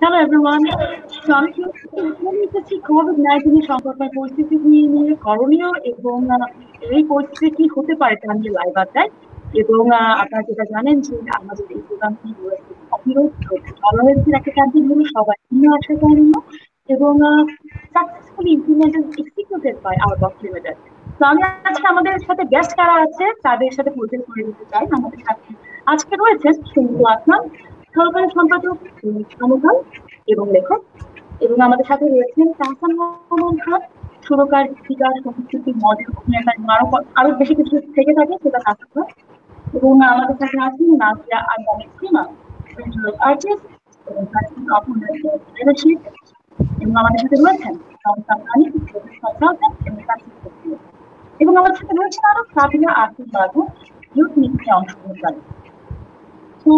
Hello everyone. So আমি বলে এসেছি কোভিড-19 সংকটময় পরিস্থিতি নিয়ে করণীয় এবং এই পরিস্থিতি কি হতে পারে তা নিয়ে লাইভ আড্ডায় এবং আপনারা যেটা জানেন যে আমাদের এই প্রোগ্রামটি অবিরত টলারেন্সের একটা ক্যাম্পেইন হলো সবাই ভিন্ন আশা করণীয় এবং successfully implemented executed by our box limited. তো আমি আজকে আমাদের সাথে গেস্ট কারা আছে তাদের সাথে পরিচয় করে দিতে চাই। আমাদের সাথে আজকে রয়েছে সুনীল আসলাম, সহকারী সম্পাদক সমকাল এবং লেখক, এবং আমাদের সাথে রয়েছেন তাহসান মোহাম্মদ খান, সুরকার, গীতিকার, সংস্কৃতি, মডেল, অভিনেতা এবং আরো বেশি কিছু থেকে থাকে সেটা তাহসান খান। এবং আমাদের সাথে আছেন নাজিয়া আলম সীমা, আর্টিস্ট এবং লিডারশিপ, এবং আমাদের সাথে রয়েছেন এবং আমাদের সাথে রয়েছেন আরো সাবিনা আসিফ বাবু, ইউথ মিটিংয়ে অংশগ্রহণকারী। তো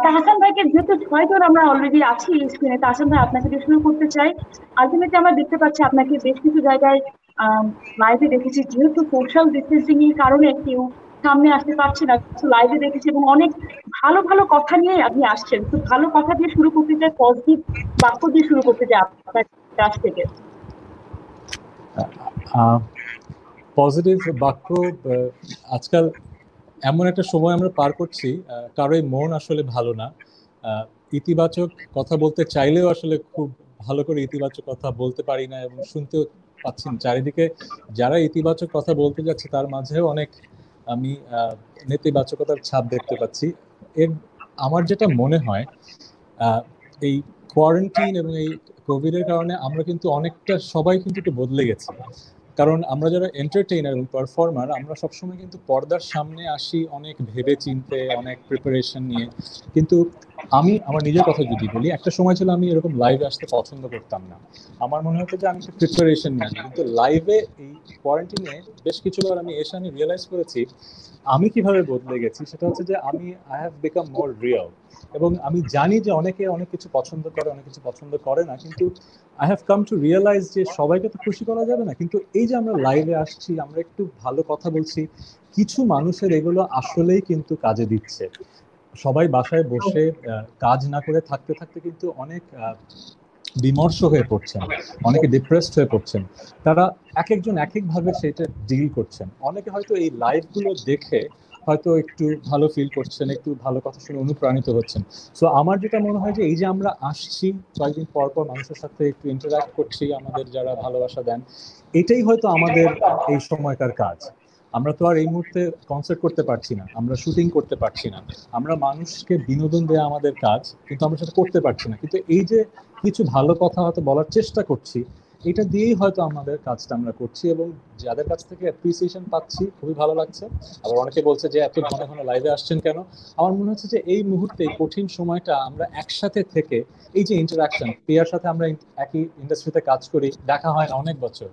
তাহসান ভাইকে যেহেতু ছয়জন আমরা অলরেডি আছি স্ক্রিনে, তাহসান ভাই আপনাকে দিয়ে শুরু করতে চাই। আলটিমেটলি আমরা দেখতে পাচ্ছি আপনাকে বেশ কিছু জায়গায় লাইভে দেখেছি, যেহেতু সোশ্যাল ডিস্টেন্সিং এর কারণে কেউ সামনে আসতে পারছে না, লাইভে দেখেছি এবং অনেক ভালো ভালো কথা নিয়ে আপনি আসছেন। তো ভালো কথা দিয়ে শুরু করতে চাই, পজিটিভ বাক্য দিয়ে শুরু করতে চাই আপনার কাছ থেকে। পজিটিভ বাক্য, আজকাল এমন একটা সময় আমরা পার করছি, কারোই মন আসলে ভালো না। ইতিবাচক কথা বলতে চাইলেও আসলে খুব ভালো করে ইতিবাচক কথা বলতে পারি না এবং শুনতেও পাচ্ছি না। চারিদিকে যারা ইতিবাচক কথা বলতে যাচ্ছে তার মাঝেও অনেক আমি নেতিবাচকতার ছাপ দেখতে পাচ্ছি। আমার যেটা মনে হয়, এই কোয়ারেন্টাইন এবং এই কোভিডের কারণে আমরা কিন্তু অনেকটা সবাই কিন্তু একটু বদলে গেছি। কারণ আমরা যারা এন্টারটেইনার এবং পারফর্মার, আমরা সবসময় কিন্তু পর্দার সামনে আসি অনেক ভেবে চিনতে, অনেক প্রিপারেশন নিয়ে। কিন্তু আমি আমার নিজের কথা যদি বলি, একটা সময় ছিল আমি এরকম লাইভে আসতে পছন্দ করতাম না। আমার মনে হতো যে আমি একটু প্রিপারেশন নিয়ে আসি, কিন্তু লাইভে এই কোয়ারেন্টাইনে বেশ কিছুবার আমি এসে আমি রিয়েলাইজ করেছি আমি কিভাবে বদলে গেছি। সেটা হচ্ছে যে I have become more real. এবং আমি জানি যে অনেকে অনেক কিছু পছন্দ করে, অনেক কিছু পছন্দ করে না, কিন্তু I have come to realize যে সবাইকে তো খুশি করা যাবে না। কিন্তু এই যে আমরা লাইভে আসছি, আমরা একটু ভালো কথা বলছি, কিছু মানুষের এগুলো আসলেই কিন্তু কাজে দিচ্ছে। সবাই বাসায় বসে কাজ না করে থাকতে থাকতে কিন্তু অনেক বিমর্ষ হয়ে পড়ছেন, অনেকে ডিপ্রেসড হয়ে পড়ছেন। তারা এক একজন এক একভাবে সেটা ডিল করছেন। অনেকে হয়তো এই লাইভগুলো দেখে হয়তো একটু ভালো ফিল করছেন, একটু ভালো কথা শুনে অনুপ্রাণিত হচ্ছেন। সো আমার যেটা মনে হয় যে এই যে আমরা আসছি কয়েকদিন পর পর মানুষের সাথে একটু ইন্টারাক্ট করছি, আমাদের যারা ভালোবাসা দেন, এটাই হয়তো আমাদের এই সময়কার কাজ। আমরা তো আর এই মুহূর্তে কনসার্ট করতে পারছি না, আমরা শুটিং করতে পারছি না, আমরা মানুষকে বিনোদন দেওয়া আমাদের কাজ, কিন্তু আমরা সেটা করতে পারছি না। কিন্তু এই যে কিছু ভালো কথা হয়তো বলার চেষ্টা করছি, এটা দিয়েই হয়তো আমাদের কাজটা আমরা করছি এবং যাদের কাছ থেকে অ্যাপ্রিসিয়েশন পাচ্ছি খুবই ভালো লাগছে। আবার অনেকে বলছে যে এত ঘন ঘন লাইভে আসছেন কেন। আমার মনে হচ্ছে যে এই মুহূর্তে কঠিন সময়টা আমরা একসাথে থেকে এই যে ইন্টারাকশন, প্রিয়ার সাথে আমরা একই ইন্ডাস্ট্রিতে কাজ করি, দেখা হয় না অনেক বছর।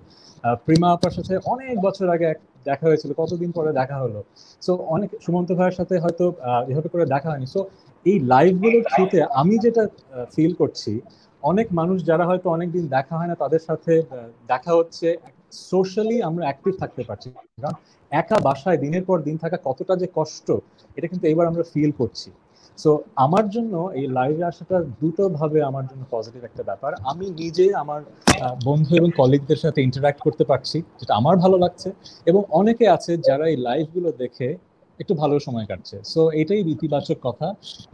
প্রিমা আপার সাথে অনেক বছর আগে দেখা হয়েছিল, কতদিন পরে দেখা হলো। সো অনেক সুমন্ত ভাইয়ের সাথে হয়তো এভাবে করে দেখা হয়নি। সো এই লাইভগুলোর থ্রুতে আমি যেটা ফিল করছি, অনেক মানুষ যারা হয়তো অনেকদিন দেখা হয় না তাদের সাথে দেখা হচ্ছে, সোশ্যালি আমরা অ্যাক্টিভ থাকতে পারছি। কারণ একা বাসায় দিনের পর দিন থাকা কতটা যে কষ্ট, এটা কিন্তু এবার আমরা ফিল করছি। সো আমার জন্য এই লাইভে আসাটা দুটো ভাবে আমার জন্য পজিটিভ একটা ব্যাপার। আমি নিজে আমার বন্ধু এবং কলিগদের সাথে ইন্টারাক্ট করতে পারছি, যেটা আমার ভালো লাগছে, এবং অনেকে আছে যারা এই লাইভগুলো দেখে একটু ভালো সময় কাটছে। সো এটাই ইতিবাচক কথা,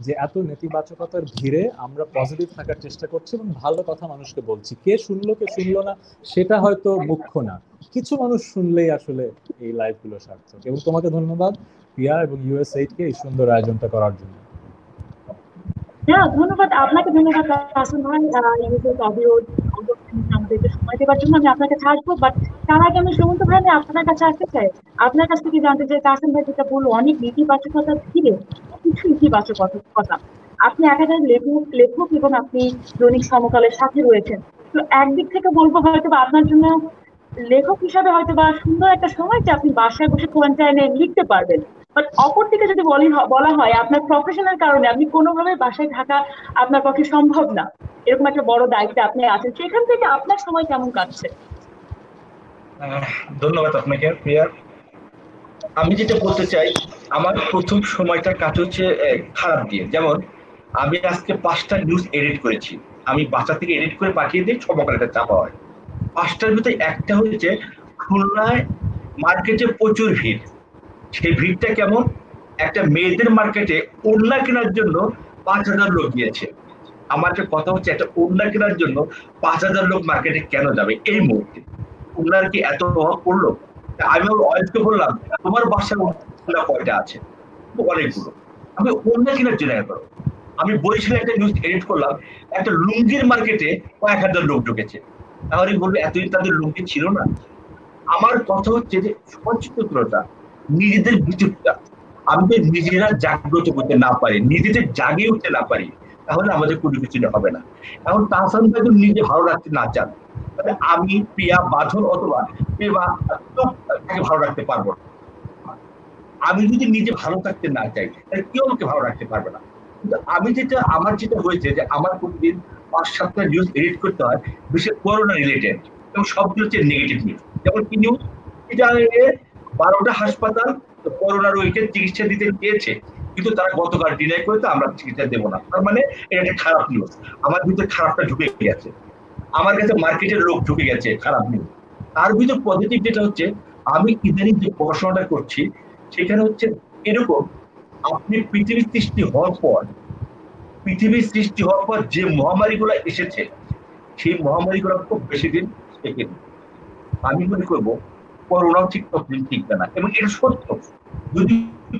যে এত নেতিবাচকতার ভিড়ে আমরা পজিটিভ থাকার চেষ্টা করছি এবং ভালো কথা মানুষকে বলছি। কে শুনলো কে শুনলো না সেটা হয়তো মুখ্য না, কিছু মানুষ শুনলেই আসলে এই লাইভগুলো সার্থক। এবং তোমাকে ধন্যবাদ প্রিয়া এবং US8 কে এই সুন্দর আয়োজনটা করার জন্য। হ্যাঁ, ধন্যবাদ আপনাকে, ধন্যবাদ তাহসান ভাই আমাদেরকে সময় দেওয়ার জন্য। আমি আপনার কাছে আসবো, বাট তার আগে আমি সুমন্ত ভাই আপনার কাছে আসতে চাই। আপনার কাছ থেকে জানতে চাই, তাহসান ভাই যেটা বললো অনেক নেতিবাচকতা ঘিরে কিছু ইতিবাচক কথা। আপনি একাধারে লেখক লেখক এবং আপনি দৈনিক সমকালের সাথে রয়েছেন। তো একদিক থেকে বলবো হয়তো বা আপনার জন্য লেখক হিসাবে হয়তো বা সুন্দর একটা সময় যে আপনি বাসায় বসে কোয়ারেন্টাইনে লিখতে পারবেন। বাট অপর দিকে যদি বলা হয় আপনার প্রফেশনাল কারণে আপনি কোনোভাবে বাসায় থাকা আপনার পক্ষে সম্ভব না, এরকম একটা বড় দায়িত্বে আপনি আছেন, সেখান থেকে আপনার সময় কেমন কাটছে? ধন্যবাদ আপনাকে প্রিয়া। আমি যেটা বলতে চাই, আমার প্রথম সময়টা কাটছে খারাপ দিয়ে। যেমন আমি আজকে 5টা নিউজ এডিট করেছি, আমি বাসা থেকে এডিট করে পাঠিয়ে দিই, সমকাল এটা চাপা হয়। 5টার ভিতরে একটা হয়েছে খুলনায় মার্কেটে প্রচুর ভিড়। সেই ভিড়টা কেমন? একটা মেয়েদের মার্কেটে ওড়না কেনার জন্য 5,000 লোক গিয়েছে। আমার একটা কথা হচ্ছে, একটা ওড়না কেনার জন্য 5,000 লোক মার্কেটে কেন যাবে এই মুহূর্তে? ওড়নার কি এত প্রভাব পড়লো? আমি ওর ওয়াইফকে বললাম, তোমার বাসায় ওড়না কয়টা আছে? অনেকগুলো। আমি ওড়না কেনার জন্য করো। আমি বরিশালে একটা নিউজ এডিট করলাম, একটা লুঙ্গির মার্কেটে কয়েক হাজার লোক ঢুকেছে। তাহলে বলবে এতদিন তাদের লুঙ্গি ছিল না? আমার কথা হচ্ছে যে সচেতনতা, নিজেদের ভিতরটা আমি যদি নিজেরা জাগ্রত করতে না পারি, নিজেদের জাগিয়ে উঠতে না পারি, তাহলে আমাদের কোনো কিছু হবে না। এখন তাহসান ভাই যদি নিজে ভালো রাখতে না চান, তাহলে আমি, প্রিয়া, বাঁধন অথবা তাকে ভালো রাখতে পারবো না। আমি যদি নিজে ভালো থাকতে না চাই, তাহলে কেউ আমাকে ভালো রাখতে পারবে না। কিন্তু আমি আমার যেটা হয়েছে যে আমার প্রতিদিন 5-7টা নিউজ এডিট করতে হয়, বিশেষ করোনা রিলেটেড, এবং সবগুলো হচ্ছে নেগেটিভ নিউজ। যেমন কি নিউজ? এটা 12টা হাসপাতাল করোনা রোগীকে চিকিৎসা দিতে চেয়েছে, কিন্তু তারা গতকাল ডিনাই করে, তো আমরা চিকিৎসা দেবো না। তার মানে এটা একটা খারাপ নিউজ। আমার ভিতরে খারাপটা ঢুকে গেছে, আমার কাছে মার্কেটের লোক ঢুকে গেছে, খারাপ নিউজ। তার ভিতর পজিটিভ যেটা হচ্ছে, আমি ইদানিং যে পড়াশোনাটা করছি সেখানে হচ্ছে এরকম, আপনি পৃথিবীর সৃষ্টি হওয়ার পর যে মহামারীগুলো এসেছে, সেই মহামারীগুলো খুব বেশি দিন টেকেনি। আমি মনে করবো করোনাও ঠিক ততদিন টিকবে না, এবং এটা সত্য। যদি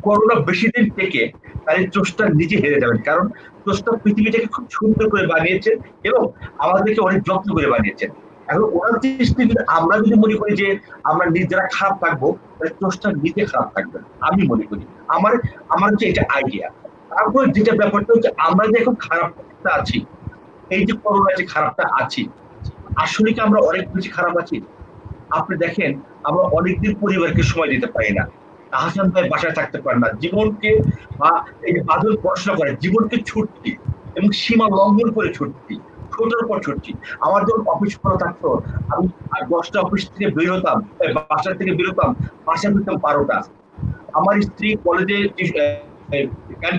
করোনা বেশি দিন টেকে, তাহলে স্রষ্টা নিজে হেরে যাবেন, কারণ স্রষ্টা পৃথিবীটাকে খুব সুন্দর করে বানিয়েছেন এবং আমাদেরকে অনেক যত্ন করে বানিয়েছেন। এখন ওনার দৃষ্টি আমরা যদি মনে করি যে আমরা নিজেরা খারাপ থাকবো, তাহলে স্রষ্টা নিজে খারাপ থাকবেন, আমি মনে করি। আমার হচ্ছে এটা আইডিয়া। তারপরে যেটা ব্যাপারটা হচ্ছে, আমরা যে এখন খারাপটা আছি, এই যে করোনা যে খারাপটা আছি, আসলে কি আমরা অনেক বেশি খারাপ আছি? আপনি দেখেন, আমরা অনেকদিন পরিবারকে সময় দিতে পারি না। আহসান ভাই বাসায় থাকতে পারে না, জীবনকে, বা এই যে বাদল পড়াশোনা করে, জীবনকে ছুটছি এবং সীমা লঙ্ঘন করে ছুটছি, ছোটর পর ছুটছি। আমার যখন অফিস খোলা থাকতো, আমি 10টা অফিস থেকে বের হতাম, বাসা থেকে বেরোতাম, বাসায় ফিরতাম 12টা। আমার স্ত্রী কলেজে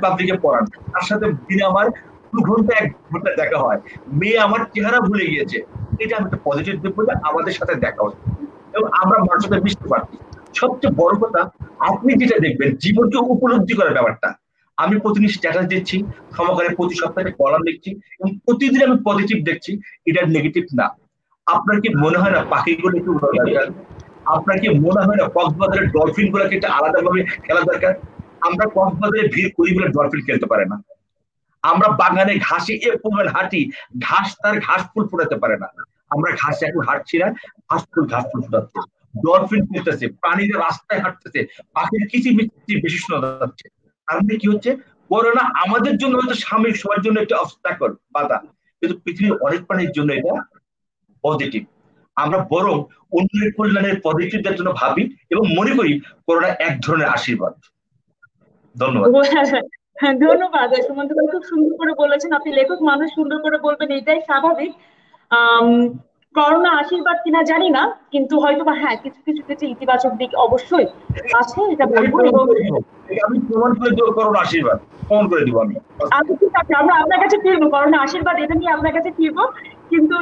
পাবলিকে পড়ান, তার সাথে দিনে আমার 2 ঘন্টা 1 ঘন্টা দেখা হয়। মেয়ে আমার চেহারা ভুলে গিয়েছে, এটা আমি একটা পজিটিভ দিক বলে আমাদের সাথে দেখা হচ্ছে, এবং আমরা মানুষের সাথে মিশতে পারছি। সবচেয়ে বড় কথা, আপনি যেটা দেখবেন জীবনকে উপলব্ধি করার ব্যাপারটা। আমি প্রতিদিন স্ট্যাটাস দিচ্ছি, সমকালে প্রতি সপ্তাহে কলাম লিখছি, এবং প্রতিদিন আমি পজিটিভ দেখছি, এটা নেগেটিভ না। আপনার কি মনে হয় না পাখিগুলো একটু উড়া দরকার? আপনার কি মনে হয় না কক্সবাজারের ডলফিন গুলোকে একটা আলাদাভাবে খেলা দরকার? আমরা কক্সবাজারে ভিড় করি বলে ডলফিন খেলতে পারে না। আমরা বাগানে ঘাসে পরিমাণ হাঁটি, ঘাস ফুল ফোটাতে পারে না। আমরা ঘাসে এখন হাঁটছি না, ঘাস ফুল ফোটাচ্ছে, ডলফিন ফুটতেছে, প্রাণীরা রাস্তায় হাঁটতেছে, পাখির কিচিরমিচির বেশি শোনা যাচ্ছে। তার মানে কি হচ্ছে, করোনা আমাদের জন্য হয়তো সাময়িক সময়ের জন্য একটা অবস্টাকল, বাধা, কিন্তু পৃথিবীর অনেক প্রাণীর জন্য এটা পজিটিভ। আমরা বরং অন্যের কল্যাণের পজিটিভদের জন্য ভাবি এবং মনে করি করোনা এক ধরনের আশীর্বাদ। ধন্যবাদ। হ্যাঁ, ধন্যবাদ সুমন্ত ভাই, খুব সুন্দর করে বলেছেন। আপনি লেখক মানুষ, সুন্দর করে বলবেন, এটাই স্বাভাবিক। আম, করোনা আশীর্বাদ কিনা জানি না, কিন্তু হয়তো বা হ্যাঁ, কিছু কিছু কিছু ইতিবাচক দিক অবশ্যই আছে, এটা বলবো। এবং আমি প্রমাণ করে দেবো করোনা আশীর্বাদ, প্রমাণ করে দিব আমি। আচ্ছা, ঠিক আছে, আমরা আপনার কাছে ফিরবো, করোনা আশীর্বাদ এটা নিয়ে আপনার কাছে ফিরবো। কিন্তু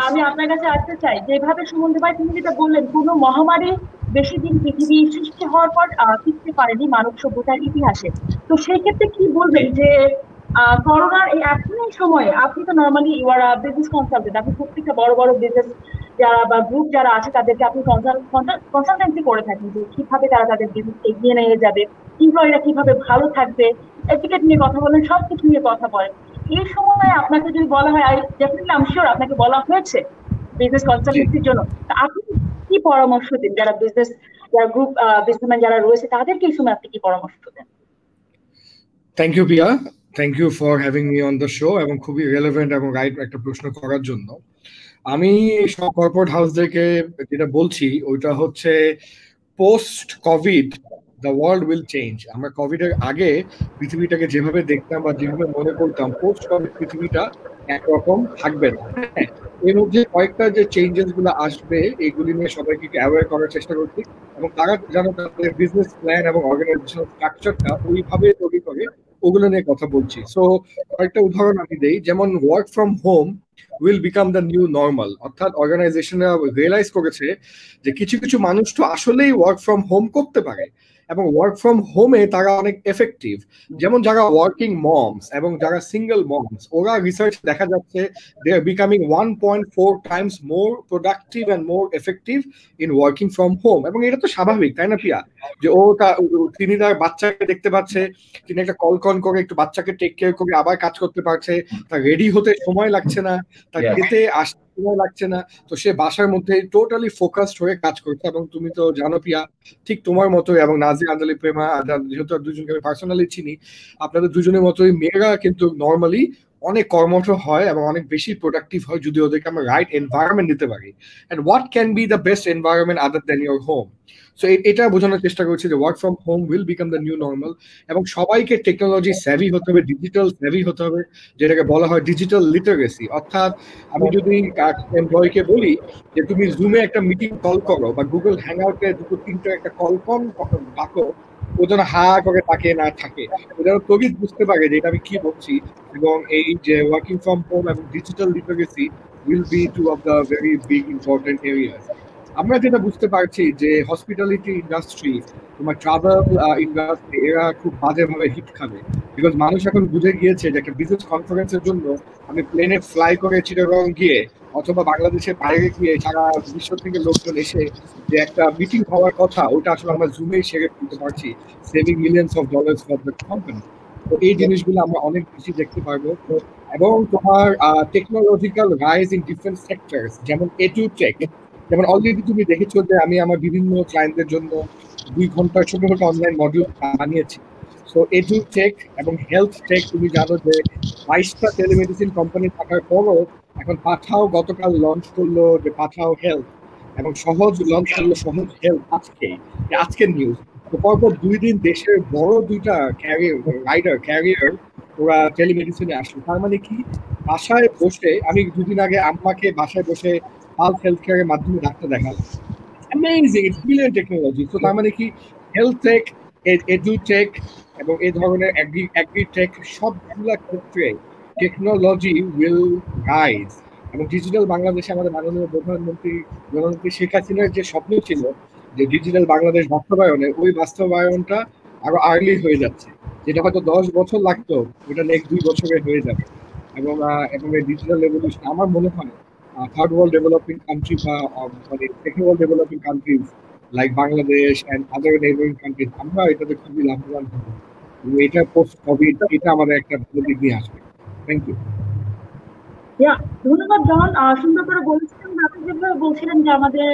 আমি আপনার কাছে আসতে চাই, যেভাবে সুমন্ত ভাই তুমি যেটা বললেন, কোনো মহামারী বেশি দিন পৃথিবী সৃষ্টি হওয়ার পর টিকতে পারেনি মানব সভ্যতার ইতিহাসে। তো সেই ক্ষেত্রে কি বলবেন যে করোনার এখন এই সময়ে, আপনি তো normally you are business consultant, আপনি প্রত্যেকটা বড় বড় বিজনেস যারা বা গ্রুপ যারা আছে তাদেরকে আপনি কনসালটেন্সি করে থাকেন, যে কিভাবে তারা তাদের বিজনেস এগিয়ে নিয়ে যাবে, এমপ্লয়িরা কিভাবে ভালো থাকবে, এডুকেট নিয়ে কথা বলেন, সবকিছু নিয়ে কথা বলেন। এই সময় আপনাকে যদি বলা হয়, ডেফিনেটলি আই এম শিওর আপনাকে বলা হয়েছে বিজনেস কনসালটেন্সির জন্য, আপনি কি পরামর্শ দেন যারা যারা গ্রুপ বিজনেসম্যান যারা রয়েছে, তাদেরকে এই সময় আপনি কি পরামর্শ দেন? Thank you Priya, thank you for having me on the show, এবং খুবই রেলেভেন্ট এবং রাইট একটা প্রশ্ন করার জন্য। আমি সব কর্পোরেট হাউসদেরকে যেটা বলছি ওইটা হচ্ছে, post Covid the world will change. আমরা কোভিড এর আগে পৃথিবীটাকে যেভাবে দেখতাম বা যেভাবে মনে করতাম, পোস্ট কোভিড পৃথিবীটা একরকম থাকবে না। এর মধ্যে কয়েকটা যে চেঞ্জেস গুলো আসবে, এগুলি নিয়ে সবাইকে অ্যাওয়্যার করার চেষ্টা করছি, এবং তারা যেন তাদের বিজনেস প্ল্যান এবং অর্গানাইজেশনাল স্ট্রাকচারটা ওইভাবে তৈরি করে ওগুলো নিয়ে কথা বলছি। সো কয়েকটা উদাহরণ আমি দেই, যেমন work from home will become the new normal, অর্থাৎ অর্গানাইজেশনরা রিয়েলাইজ করেছে যে কিছু কিছু মানুষ তো আসলেই ওয়ার্ক ফ্রম হোম করতে পারে এবং ওয়ার্ক ফ্রম হোমে তারা অনেক এফেক্টিভ। যেমন যারা ওয়ার্কিং মমস এবং যারা সিঙ্গেল মমস, ওরা রিসার্চ দেখা যাচ্ছে they are becoming 1.4 times more productive and more effective in working from home. এবং এটা তো স্বাভাবিক, তাই না প্রিয়া? যে তিনি তার বাচ্চাকে দেখতে পাচ্ছে, তিনি একটা কল করে একটু বাচ্চাকে টেক কেয়ার করে আবার কাজ করতে পারছে, তার রেডি হতে সময় লাগছে না, তার খেতে আসতে সময় লাগছে না, তো সে বাসার মধ্যে টোটালি ফোকাসড হয়ে কাজ করছে। এবং তুমি তো জানো প্রিয়া, ঠিক তোমার মতোই এবং নাজির আঞ্জলি প্রেমা, যেহেতু দুজনকে আমি পার্সোনালি চিনি, আপনাদের দুজনের মতোই মেয়েরা কিন্তু নর্মালি অনেক কর্মঠ হয় এবং অনেক বেশি প্রোডাক্টিভ হয় যদি ওদেরকে আমরা রাইট এনভায়রনমেন্ট দিতে পারি। And what can be the best environment other than your home? So এটা বোঝানোর চেষ্টা করছি যে work from home will become the new normal, এবং সবাইকে টেকনোলজি স্যাভি হতে হবে, ডিজিটাল স্যাভি হতে হবে, যেটাকে বলা হয় ডিজিটাল লিটারেসি। অর্থাৎ আমি যদি এমপ্লয়িকে বলি যে তুমি জুমে একটা মিটিং কল করো বা গুগল হ্যাংআউটে দুটো তিনটে একটা কল ডাকো, ও যেন হা করে তাকে না থাকে, ও যেন তড়িৎ বুঝতে পারে যে এটা আমি কি বলছি। এবং এই যে ওয়ার্কিং ফ্রম হোম এবং digital literacy will be two of the very big important areas. আমরা যেটা বুঝতে পারছি যে হসপিটালিটি ইন্ডাস্ট্রি, তোমার ট্রাভেল ইন্ডাস্ট্রি, এরা খুব বাজেভাবে হিট খাবে, বিকজ মানুষ এখন বুঝে গিয়েছে যে একটা বিজনেস কনফারেন্সের জন্য আমি প্লেনে ফ্লাই করে চিটাগং গিয়ে অথবা বাংলাদেশের বাইরে গিয়ে সারা বিশ্ব থেকে লোকজন এসে যে একটা মিটিং হওয়ার কথা, ওটা আসলে আমরা জুমেই সেরে ফেলতে পারছি, saving millions of dollars for the company. তো এই জিনিসগুলো আমরা অনেক বেশি দেখতে পারবো। এবং তোমার technological rise in different sectors, যেমন এডুটেক, যেমন অলরেডি তুমি দেখেছো যে আমি আমার বিভিন্ন ক্লায়েন্টদের জন্য 2 ঘন্টার ছোট ছোট অনলাইন মডিউল বানিয়েছি। সো এডুটেক এবং হেলথ টেক, তুমি জানো যে 22টা টেলিমেডিসিন কোম্পানি থাকার পরও এখন পাঠাও গতকাল লঞ্চ করলো যে পাঠাও হেলথ, এবং সহজ লঞ্চ করলো সহজ হেলথ আজকের নিউজ। তো পরপর 2 দিন দেশের বড় 2টা ক্যারিয়ার ওরা টেলিমেডিসিনে আসলো। তার মানে কি, বাসায় বসে আমি 2 দিন আগে আম্মাকে বাসায় বসে পালস হেলথ কেয়ারের মাধ্যমে ডাক্তার দেখালাম। Amazing, it's brilliant technology. তো তার মানে কি, হেলথ টেক, এডুটেক এবং এই ধরনের এগ্রিটেক, সবগুলা ক্ষেত্রে টেকনোলজি উইল রাইজ। এবং ডিজিটাল বাংলাদেশে আমাদের মাননীয় প্রধানমন্ত্রী শেখ হাসিনার যে স্বপ্ন ছিল যে ডিজিটাল বাংলাদেশ বাস্তবায়নের, ওই বাস্তবায়নটা আরো আর্লি হয়ে যাচ্ছে, যেটা হয়তো 10 বছর লাগতো, ওটা নেক্সট 2 বছরে হয়ে যাবে। এবং এই ডিজিটাল রেভলিউশন আমার মনে হয় third world developing country বা মানে second world developing countries like Bangladesh and other neighboring countries, আমরা এটাতে খুবই লাভবান হব। এটা পোস্ট কোভিড, এটা আমাদের একটা ভালো দিক নিয়ে আসবে। Thank you. ধন্যবাদ জন, সুন্দর করে বলছিলেন। আপনি যেভাবে বলছিলেন যে আমাদের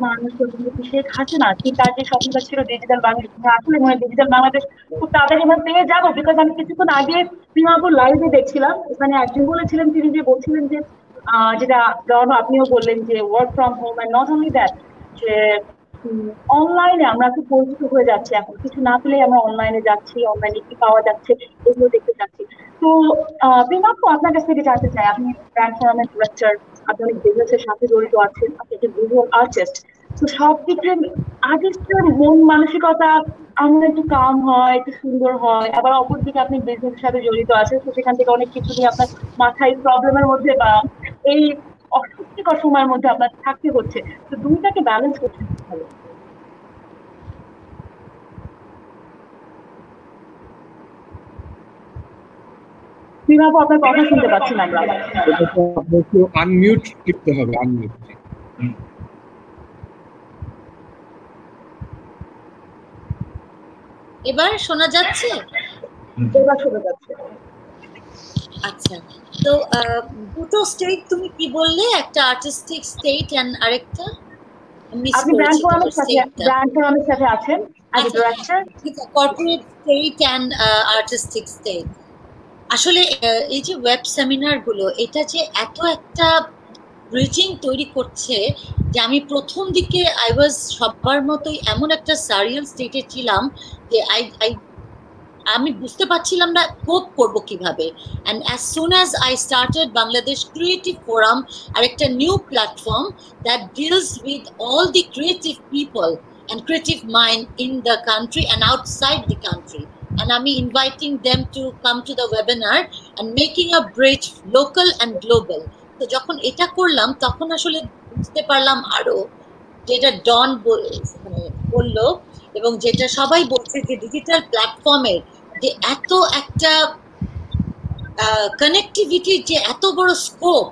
মাননীয় প্রধানমন্ত্রী শেখ হাসিনা কি তার যে স্বপ্নটা ছিল ডিজিটাল বাংলাদেশ, আসলে মনে হয় ডিজিটাল বাংলাদেশ খুব তাড়াতাড়ি আমরা পেয়ে যাবো। বিকজ আমি কিছুক্ষণ আগে প্রিমাপুর লাইভে দেখছিলাম, এখানে একজন বলেছিলেন, তিনি যে বলছিলেন যে যেটা জন আপনিও বললেন যে work from home, and not only that, যে অনলাইনে আমরা খুব পরিচিত হয়ে যাচ্ছি, এখন কিছু না পেলে আমরা অনলাইনে যাচ্ছি, অনলাইনে কি পাওয়া যাচ্ছে এগুলো দেখতে যাচ্ছি। তো প্রিমাপু, আপনার কাছ থেকে জানতে চাই, আপনি ব্র্যান্ড ফোরামের ডিরেক্টর, আপনি অনেক বিজনেসের সাথে জড়িত আছেন, আপনি একটি ভিজুয়াল আর্টিস্ট। তো সব দিকে আর্টিস্টের মন মানসিকতা আমার একটু কাম হয়, একটু সুন্দর হয়, আবার অপরদিকে আপনি বিজনেসের সাথে জড়িত আছেন, তো সেখান থেকে অনেক কিছু নিয়ে আপনার মাথায় প্রবলেমের মধ্যে বা এই অস্বস্তিকর সময়ের মধ্যে আপনার থাকতে হচ্ছে। তো দুইটাকে ব্যালেন্স করতে হবে। প্রিমাপু, আপনার কথা শুনতে পাচ্ছি না আমরা। আপনাকে আনমিউট করতে হবে, আনমিউট। এবার শোনা যাচ্ছে? এবার শোনা যাচ্ছে। আচ্ছা, তো দুটো স্টেট তুমি কি বললে? একটা আর্টিস্টিক স্টেট এন্ড আরেকটা আপনি ব্র্যান্ড ফোরামের সাথে আছেন as a director. Corporate state and artistic state. আসলে এই যে ওয়েব সেমিনার গুলো, এটা যে এত একটা ব্রিজিং তৈরি করছে যে আমি প্রথম দিকে আই ওয়াজ সবার মতোই এমন একটা সারিয়াল স্টেটে ছিলাম যে আমি বুঝতে পারছিলাম না কোপ করব কিভাবে। And as soon as I started Bangladesh creative forum, আর একটা new platform that deals with all the creative people and creative mind in the country and outside the country. And I'm inviting them to come to the webinar and making a bridge local and global. তো যখন এটা করলাম তখন আসলে বুঝতে পারলাম আরো যেটা ডন বললো এবং যেটা সবাই বলছে যে ডিজিটাল প্ল্যাটফর্মের যে এত একটা কানেক্টিভিটির যে এত বড় স্কোপ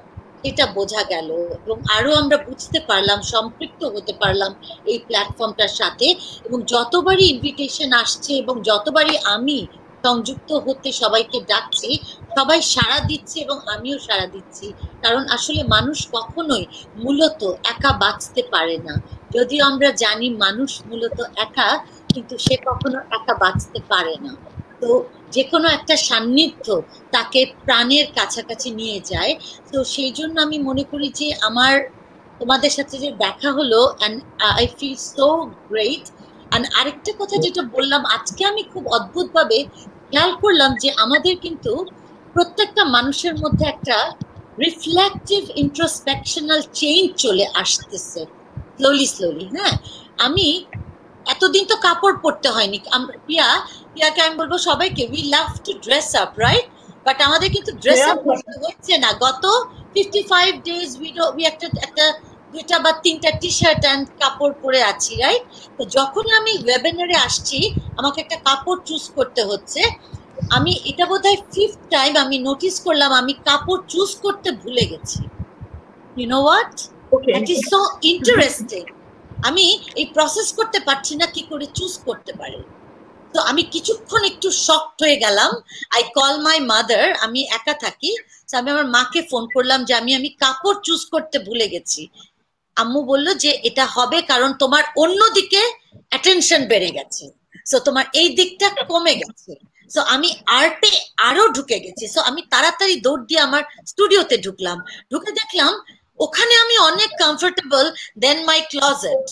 এটা বোঝা গেল এবং আরো আমরা বুঝতে পারলাম, সম্পৃক্ত হতে পারলাম এই প্ল্যাটফর্মটার সাথে। এবং যতবারই ইনভিটেশন আসছে এবং যতবারই আমি সংযুক্ত হতে সবাইকে ডাকছি, সবাই সাড়া দিচ্ছে এবং আমিও সাড়া দিচ্ছি। কারণ আসলে মানুষ কখনোই মূলত একা বাঁচতে পারে না। যদিও আমরা জানি মানুষ মূলত একা, কিন্তু সে কখনো একা বাঁচতে পারে না। তো যে কোনো একটা সান্নিধ্য তাকে প্রাণের কাছাকাছি নিয়ে যায়। তো সেই জন্য আমি মনে করি যে আমার তোমাদের সাথে যে দেখা হলো, and I feel so great. And আরেকটা কথা যেটা বললাম, আজকে আমি খুব অদ্ভুতভাবে খেয়াল করলাম যে আমাদের কিন্তু প্রত্যেকটা মানুষের মধ্যে একটা রিফ্লেক্টিভ ইন্ট্রোস্পেকশনাল চেঞ্জ চলে আসতেছে স্লোলি। হ্যাঁ, আমি এতদিন তো কাপড় পরতে হয়নি। প্রিয়াকে আমি বলবো সবাইকে, we love to dress up, right? But আমাদের কিন্তু ড্রেস আপ করতে হচ্ছে না। গত 55 ডেজ উই একটা দুইটা বা তিনটা টি শার্ট অ্যান্ড কাপড় পরে আছি, রাইট? তো যখন আমি ওয়েবিনারে আসছি আমাকে একটা কাপড় চুজ করতে হচ্ছে। আমি এটা বোধহয় 5th টাইম আমি নোটিস করলাম আমি কাপড় চুজ করতে ভুলে গেছি। You know what, that is so interesting. আমি এই প্রসেস করতে পারছি না কি করে চুজ করতে পারে। তো আমি কিছুক্ষণ একটু শকড হয়ে গেলাম। আই কল মাই মাদার, আমি একা থাকি, আমি আমার মাকে ফোন করলাম যে আমি কাপড় চুজ করতে ভুলে গেছি। আম্মু বলল যে এটা হবে কারণ তোমার অন্যদিকে অ্যাটেনশন বেড়ে গেছে, সো তোমার এই দিকটা কমে গেছে। সো আমি আর্টে আরো ঢুকে গেছি। সো আমি তাড়াতাড়ি দৌড় দিয়ে আমার স্টুডিওতে ঢুকলাম, ঢুকে দেখলাম ওখানে আমি অনেক কমফোর্টেবল দেন মাই ক্লোজেট।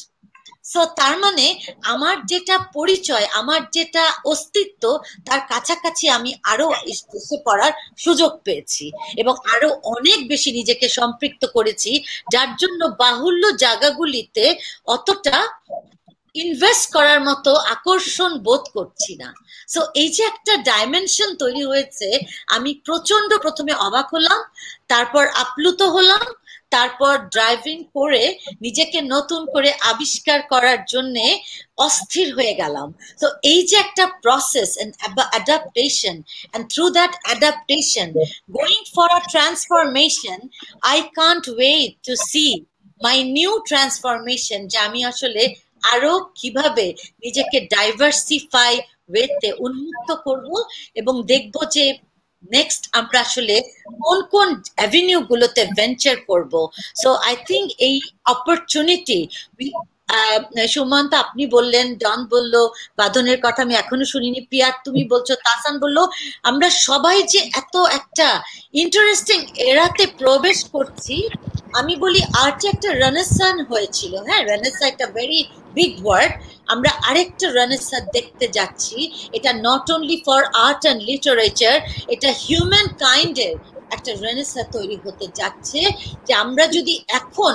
সো তার মানে আমার যেটা পরিচয়, আমার যেটা অস্তিত্ব, তার কাছাকাছি আমি আরো এসে পড়ার সুযোগ পেয়েছি এবং আরো অনেক বেশি নিজেকে সম্পৃক্ত করেছি, যার জন্য বাহুল্য জায়গাগুলিতে অতটা ইনভেস্ট করার মতো আকর্ষণ বোধ করছি না। সো এই যে একটা ডাইমেনশন তৈরি হয়েছে, আমি প্রথমে অবাক হলাম, তারপর আপ্লুত হলাম, তারপর ড্রাইভিং করে নিজেকে নতুন করে আবিষ্কার করার জন্য অস্থির হয়ে গেলাম। তো এই যে একটা process and adaptation, and through that adaptation going for a transformation, I can't wait to see my new transformation, যে আমি আসলে আরো কিভাবে নিজেকে ডাইভার্সিফাই ওয়েতে উন্মুক্ত করব এবং দেখব যে নেক্সট আমরা আসলে কোন অ্যাভিনিউ গুলোতে ভেঞ্চার করব। সো আই থিঙ্ক এই অপরচুনিটি, সুমন্ত আপনি বললেন, ডন বললো, বাঁধনের কথা আমি এখনো শুনিনি, প্রিয়া তুমি বলছো, তাসান বললো, আমরা সবাই যে এত একটা ইন্টারেস্টিং এরাতে প্রবেশ করছি। আমি বলি আর্টে একটা রেনেসান হয়েছিল। হ্যাঁ, রেনেসা একটা ভেরি বিগ ওয়ার্ড। আমরা আরেকটা রেনেসা দেখতে যাচ্ছি। এটা not only for art and literature, এটা হিউম্যান কাইন্ডের একটা রেনেসা তৈরি হতে যাচ্ছে, যে আমরা যদি এখন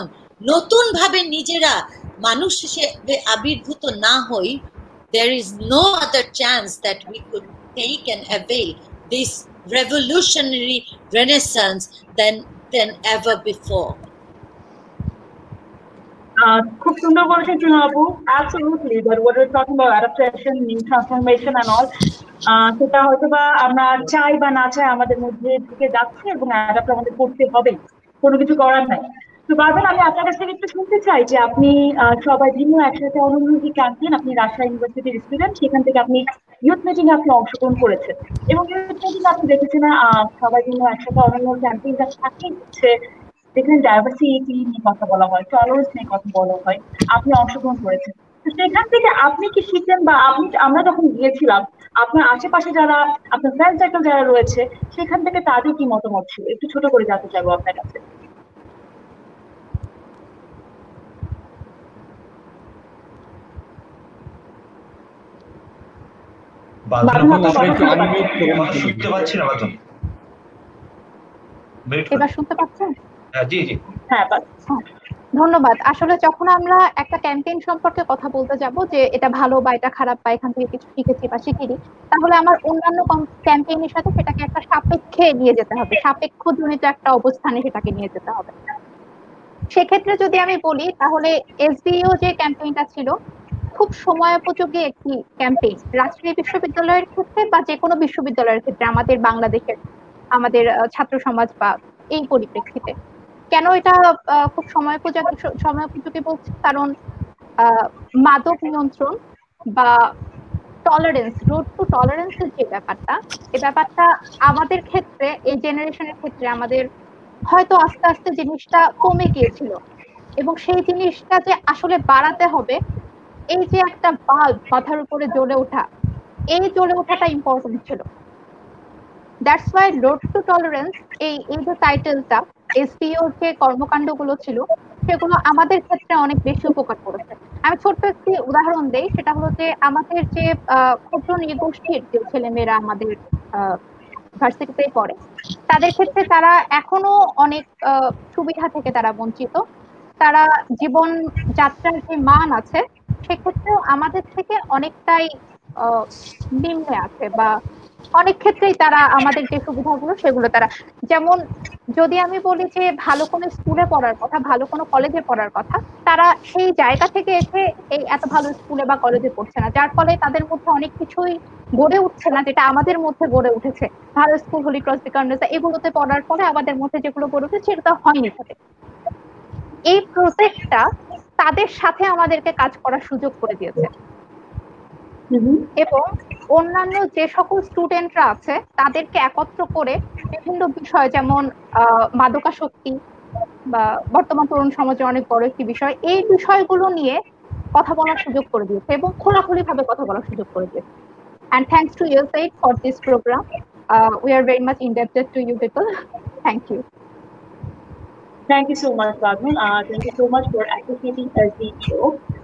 নতুন ভাবে নিজেরা মানুষ হিসেবে আবির্ভূত না হই, there is no other chance that we could take and avail this revolutionary renaissance than ever before. খুব সুন্দর বলেছেন প্রিয়া আপু। Absolutely, but what we're talking about adaptation, new transformation and all, সেটা হয়তো বা আমরা চাই বা না চাই আমাদের মধ্যে ঢুকে যাচ্ছে এবং অ্যাডাপ্ট আমাদের করতে হবে, কোনো কিছু করার নাই। তো বাদল, আমি আপনার কাছ থেকে একটু শুনতে চাই যে আপনি সবাই ভিন্ন একসাথে অনন্য যে ক্যাম্পেইন, আপনি রাজশাহী ইউনিভার্সিটির স্টুডেন্ট, সেখান থেকে আপনি ইউথ মিটিং এ আপনি অংশগ্রহণ করেছেন এবং ইউথ মিটিং আপনি দেখেছেন সবাই ভিন্ন একসাথে অনন্য ক্যাম্পেইনটা থাকে হচ্ছে যেখানে ডাইভার্সিটি নিয়ে কথা বলা হয়, টলারেন্স নিয়ে কথা বলা হয়, আপনি অংশগ্রহণ করেছেন। তো সেখান থেকে আপনি কি শিখলেন, বা আমরা যখন গিয়েছিলাম আপনার আশেপাশে যারা আপনার ফ্রেন্ড সার্কেল যারা রয়েছে সেখান থেকে তাদের কি মতামত ছিল, একটু ছোট করে জানতে চাইবো আপনার কাছে। এবার শুনতে পাচ্ছেন? জি জি। হ্যাঁ ধন্যবাদ। আসলে যখন আমরা একটা ক্যাম্পেইন সম্পর্কে কথা বলতে যাব যে এটা ভালো বা এটা খারাপ বা এখান থেকে কিছু শিখেছি বা শিখিনি, তাহলে আমার অন্যান্য ক্যাম্পেইনের সাথে সেটাকে একটা সাপেক্ষে নিয়ে যেতে হবে, সাপেক্ষজনিত একটা অবস্থানে সেটাকে নিয়ে যেতে হবে। সেক্ষেত্রে যদি আমি বলি তাহলে এসবিও যে ক্যাম্পেইনটা ছিল খুব সময়োপযোগী একটি ক্যাম্পেইন, রাজশাহী বিশ্ববিদ্যালয়ের ক্ষেত্রে বা যে কোনো বিশ্ববিদ্যালয়ের ক্ষেত্রে আমাদের বাংলাদেশের আমাদের ছাত্র সমাজ বা এই পরিপ্রেক্ষিতে। কেন এটা খুব সময়োপযোগী বলছি, কারণ মাদক নিয়ন্ত্রণ বা টলারেন্স, রোড টু টলারেন্সের যে ব্যাপারটা, এই ব্যাপারটা আমাদের ক্ষেত্রে, এই জেনারেশনের ক্ষেত্রে আমাদের হয়তো আস্তে আস্তে জিনিসটা কমে গিয়েছিল, এবং সেই জিনিসটা যে আসলে বাড়াতে হবে, এই যে একটা বাল্ব মাথার উপরে জ্বলে ওঠা, এই জ্বলে ওঠাটা ইম্পর্টেন্ট ছিল। That's why road to tolerance এই যে টাইটেলটা, এসপিও যে কর্মকাণ্ডগুলো ছিল সেগুলো আমাদের ক্ষেত্রে অনেক বেশি উপকার করেছে। আমি ছোট্ট একটি উদাহরণ দেই, সেটা হলো যে আমাদের যে ক্ষুদ্র নৃগোষ্ঠীর যে ছেলেমেয়েরা আমাদের ভার্সিটিতে পড়ে, তাদের ক্ষেত্রে তারা এখনো অনেক সুবিধা থেকে তারা বঞ্চিত। তারা জীবন যাত্রার যে মান আছে সেক্ষেত্রেও আমাদের থেকে অনেকটাই নিম্নে আছে, বা অনেক ক্ষেত্রেই তারা আমাদের যে সুবিধাগুলো সেগুলো তারা, যেমন যদি আমি বলি যে ভালো কোনো স্কুলে পড়ার কথা, ভালো কোনো কলেজে পড়ার কথা, তারা সেই জায়গা থেকে এসে এই এত ভালো স্কুলে বা কলেজে পড়ছে না, যার ফলে তাদের মধ্যে অনেক কিছুই গড়ে উঠছে না যেটা আমাদের মধ্যে গড়ে উঠেছে। ভালো স্কুল, হলি ক্রস, বিকারনেসা এগুলোতে পড়ার পরে আমাদের মধ্যে যেগুলো গড়ে উঠেছে সেটা হয়নি থাকে। এই প্রসেসটা তাদের সাথে আমাদেরকে কাজ করার সুযোগ করে দিয়েছে, এবং অন্যান্য যে সকল স্টুডেন্টরা আছে তাদেরকে একত্র করে বিভিন্ন বিষয়, যেমন মাদকাসক্তি বা বর্তমান তরুণ সমাজে অনেক বড় একটি বিষয়, এই বিষয়গুলো নিয়ে কথা বলার সুযোগ করে দিয়েছে এবং খোলাখুলি ভাবে কথা বলার সুযোগ করে দিয়েছে। And thanks to USAID for this program. We are very much indebted to you people. Thank you. Thank you so much, Badmul. Thank you so much for appreciating SBO.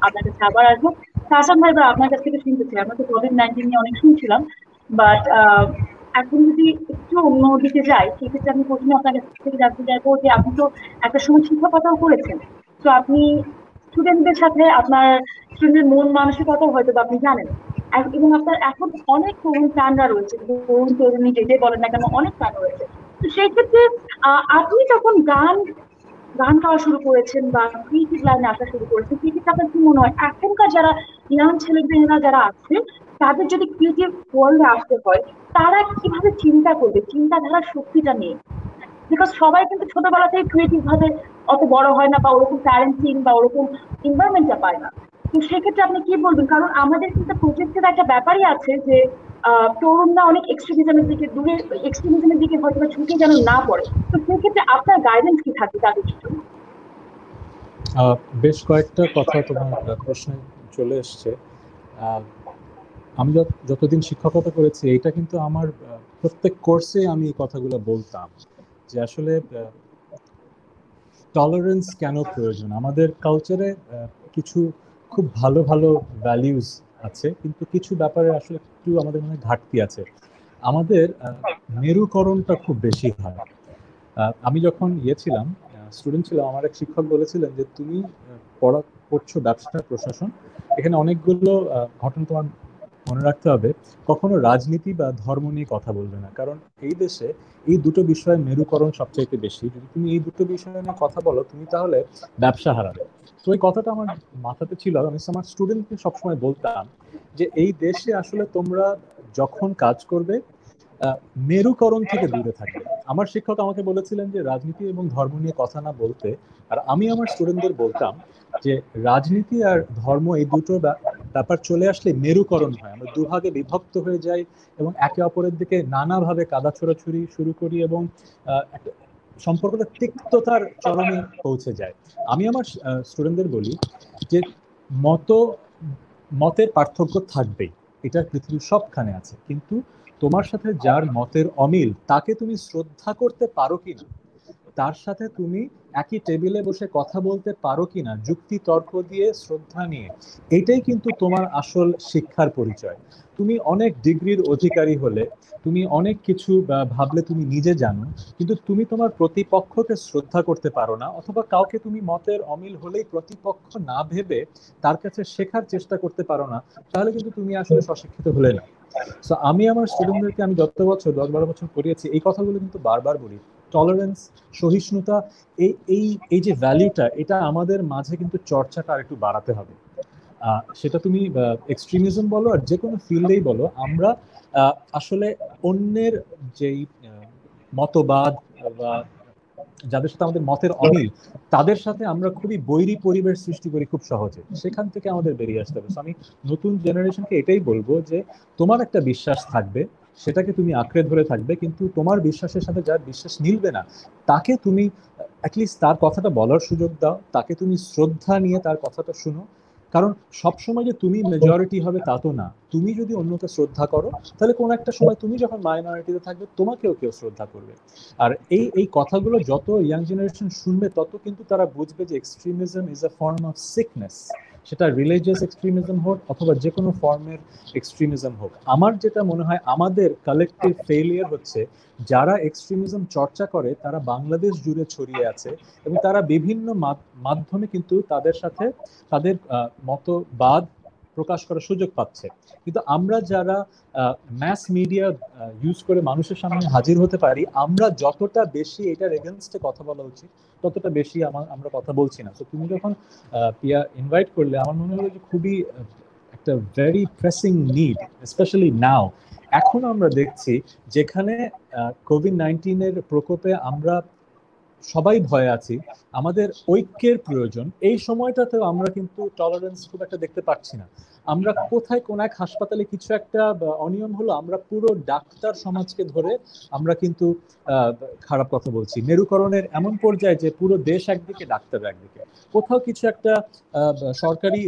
আপনার কাছে আবার আসবো। হাসান ভাই, আপনার কাছ থেকে শুনতে চাই, আমরা তো COVID-19 নিয়ে অনেক শুনছিলাম, বাট এখন যদি একটু অন্যদিকে যাই, সেক্ষেত্রে আমি প্রথমে আপনার কাছ থেকে জানতে চাইবো যে আপনি তো একটা সময় শিক্ষকতাও করেছেন, তো আপনি স্টুডেন্টদের সাথে আপনার স্টুডেন্টের মন মানসিকতাও হয়তো আপনি জানেন, এবং আপনার এখন অনেক তরুণ প্রাণরা রয়েছে, তরুণ তরুণী যেটাই বলেন না কেন, অনেক প্রাণ রয়েছে। তো সেই ক্ষেত্রে আপনি যখন গান গাওয়া শুরু করেছেন বা ক্রিয়েটিভ লাইনে আসা শুরু করেছেন, সেক্ষেত্রে আপনার কি মনে হয় এখনকার যারা ইয়াং ছেলেমেয়েরা যারা আছেন তাদের যদি ক্রিয়েটিভ ওয়ার্ল্ডে আসতে হয়, তারা কিভাবে চিন্তা করবে, চিন্তাধারার শক্তিটা নিয়ে? বিকজ সবাই কিন্তু ছোটবেলা থেকে ক্রিয়েটিভ ভাবে অত বড় হয় না, বা ওরকম প্যারেন্টিং বা ওরকম এনভায়রনমেন্টটা পায় না। তো সেক্ষেত্রে আপনি কি বলবেন? কারণ আমাদের কিন্তু প্রজেক্টের একটা ব্যাপারই আছে যে তরুণরা অনেক এক্সট্রিমিজমের দিকে হয়তো ঝুঁকে যেন না পড়ে। তো সেক্ষেত্রে আপনার গাইডেন্স কি থাকবে তাদের জন্য? বেশ কয়েকটা কথা তোমার প্রশ্নে চলে এসছে। আমি যতদিন শিক্ষকতা করেছি, এটা কিন্তু আমার প্রত্যেক কোর্সে আমি এই কথাগুলো বলতাম যে আসলে টলারেন্স কেন প্রয়োজন। আমাদের কালচারে কিছু খুব ভালো ভালো ভ্যালিউজ আছে, কিন্তু কিছু ব্যাপারে আসলে একটু আমাদের মনে ঘাটতি আছে। আমাদের মেরুকরণটা খুব বেশি হয়। আমি যখন ছিলাম, স্টুডেন্ট ছিলাম, আমার এক শিক্ষক বলেছিলেন যে তুমি পড়ছো ব্যবসা প্রশাসন, এখানে অনেকগুলো ঘটনা তোমার মনে রাখতে হবে, কখনো রাজনীতি বা ধর্ম নিয়ে কথা বলবে না, কারণ এই দেশে এই দুটো বিষয়ের মেরুকরণ সবচাইতে বেশি। যদি তুমি এই দুটো বিষয় নিয়ে কথা বলো, তুমি তাহলে ব্যবসা হারাবে। তো এই কথাটা আমার মাথাতে ছিল, আমি আমার স্টুডেন্টকে সবসময় বলতাম যে এই দেশে আসলে তোমরা যখন কাজ করবে মেরুকরণ থেকে দূরে থাকবে। আমার শিক্ষক আমাকে বলেছিলেন যে রাজনীতি এবং ধর্ম নিয়ে কথা না বলতে, আর আমি আমার স্টুডেন্টদের বলতাম যে রাজনীতি আর ধর্ম এই দুটো ব্যাপার চলে আসলে মেরুকরণ হয়, আমরা দুভাগে বিভক্ত হয়ে যাই এবং একে অপরের দিকে নানাভাবে কাদা ছোড়াছুড়ি শুরু করি এবং একটা সম্পর্কটা তিক্ততার চরমে পৌঁছে যায়। আমি আমার স্টুডেন্টদের বলি যে মতের পার্থক্য থাকবেই, এটা পৃথিবীর সবখানে আছে, কিন্তু তোমার সাথে যার মতের অমিল তাকে তুমি শ্রদ্ধা করতে পারো কিনা, তার সাথে তুমি একই টেবিলে বসে কথা বলতে পারো কিনা যুক্তি তর্ক দিয়ে, শ্রদ্ধা নিয়ে, এটাই কিন্তু তোমার আসল শিক্ষার পরিচয়। তুমি অনেক ডিগ্রির অধিকারী হলে, তুমি অনেক কিছু ভাবলে তুমি নিজে জানো, কিন্তু তুমি তোমার প্রতিপক্ষকে শ্রদ্ধা করতে পারো না, অথবা কাউকে তুমি মতের অমিল হলেই প্রতিপক্ষ না ভেবে তার কাছে শেখার চেষ্টা করতে পারো না, তাহলে কিন্তু তুমি আসলে স্বশিক্ষিত হলে না। সো আমি আমার স্টুডেন্টদেরকে, আমি যত বছর 10-12 বছর পড়িয়েছি, এই কথাগুলো কিন্তু বারবার বলি। টলারেন্স, সহিষ্ণুতা, এই এই এই যে ভ্যালুটা, এটা আমাদের মাঝে কিন্তু চর্চাটা আর একটু বাড়াতে হবে। সেটা তুমি এক্সট্রিমিজম বলো আর যে কোনো ফিল্ডেই বলো, আমরা আসলে অন্যের যেই মতবাদ বা যাদের সাথে আমাদের মতের অমিল, তাদের সাথে আমরা খুবই বৈরী পরিবেশ সৃষ্টি করি খুব সহজে। সেখান থেকে আমাদের বেরিয়ে আসতে হবে। আমি নতুন জেনারেশনকে এটাই বলবো যে তোমার একটা বিশ্বাস থাকবে, সেটাকে তুমি আঁকড়ে ধরে থাকবে, কিন্তু তোমার বিশ্বাসের সাথে যার বিশ্বাস মিলবে না তাকে তুমি অ্যাটলিস্ট তার কথাটা বলার সুযোগ দাও, তাকে তুমি শ্রদ্ধা নিয়ে তার কথাটা শুনো। কারণ সবসময় যে তুমি মেজরিটি হবে তা তো না। তুমি যদি অন্যকে শ্রদ্ধা করো, তাহলে কোন একটা সময় তুমি যখন মাইনরিটিতে থাকবে তোমাকেও কেউ শ্রদ্ধা করবে। আর এই কথাগুলো যত ইয়াং জেনারেশন শুনবে, তত কিন্তু তারা বুঝবে যে extremism is a form of sickness. সেটা রিলিজিয়াস এক্সট্রিমিজম হোক অথবা যে কোনো ফর্মের এক্সট্রিমিজম হোক। আমার যেটা মনে হয়, আমাদের কালেকটিভ ফেলিয়ার হচ্ছে, যারা এক্সট্রিমিজম চর্চা করে তারা বাংলাদেশ জুড়ে ছড়িয়ে আছে, এবং তারা বিভিন্ন মাধ্যমে কিন্তু তাদের সাথে তাদের মতবাদ প্রকাশ করার সুযোগ পাচ্ছে। কিন্তু আমরা যারা ম্যাস মিডিয়া ইউজ করে মানুষের সামনে হাজির হতে পারি, আমরা যতটা বেশি এটার এগেনস্টে কথা বলা উচিত ততটা বেশি আমরা কথা বলছি না। তো তুমি যখন পিয়া ইনভাইট করলে, আমার মনে হলো যে খুবই একটা ভেরি প্রেসিং নিড, স্পেশালি নাও। এখন আমরা দেখছি যেখানে কোভিড-19 প্রকোপে আমরা সবাই ভয়ে আছি, আমাদের ঐক্যের প্রয়োজন। এই সময়টাতেও আমরা কিন্তু টলারেন্স খুব একটা দেখতে পাচ্ছি না। আমরা কোথায় কোন এক হাসপাতালে কিছু একটা অনিয়ম হলো, আমরা পুরো ডাক্তার সমাজকে ধরে আমরা কিন্তু খারাপ কথা বলছি। মেরুকরণের এমন পর্যায়ে যে পুরো দেশ একদিকে, ডাক্তার একদিকে। কোথাও কিছু একটা সরকারি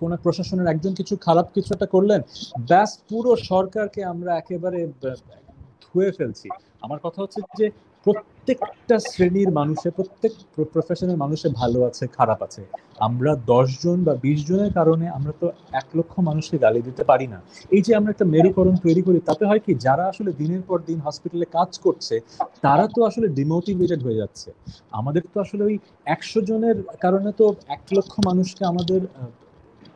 কোন প্রশাসনের একজন কিছু খারাপ কিছু একটা করলেন, ব্যাস পুরো সরকারকে আমরা একেবারে ধুয়ে ফেলছি। আমার কথা হচ্ছে যে প্রত্যেকটা শ্রেণীর মানুষের, প্রত্যেক প্রফেশনের মানুষের ভালো আছে, খারাপ আছে। আমরা 10 জন বা 20 জনের কারণে আমরা তো 1 লক্ষ মানুষকে গালি দিতে পারি না। এই যে আমরা একটা মেরুকরণ তৈরি করি, তাতে হয় কি, যারা আসলে দিনের পর দিন হসপিটালে কাজ করছে তারা তো আসলে ডিমোটিভেটেড হয়ে যাচ্ছে। আমাদের তো আসলে ওই 100 জনের কারণে তো 1 লক্ষ মানুষকে আমাদের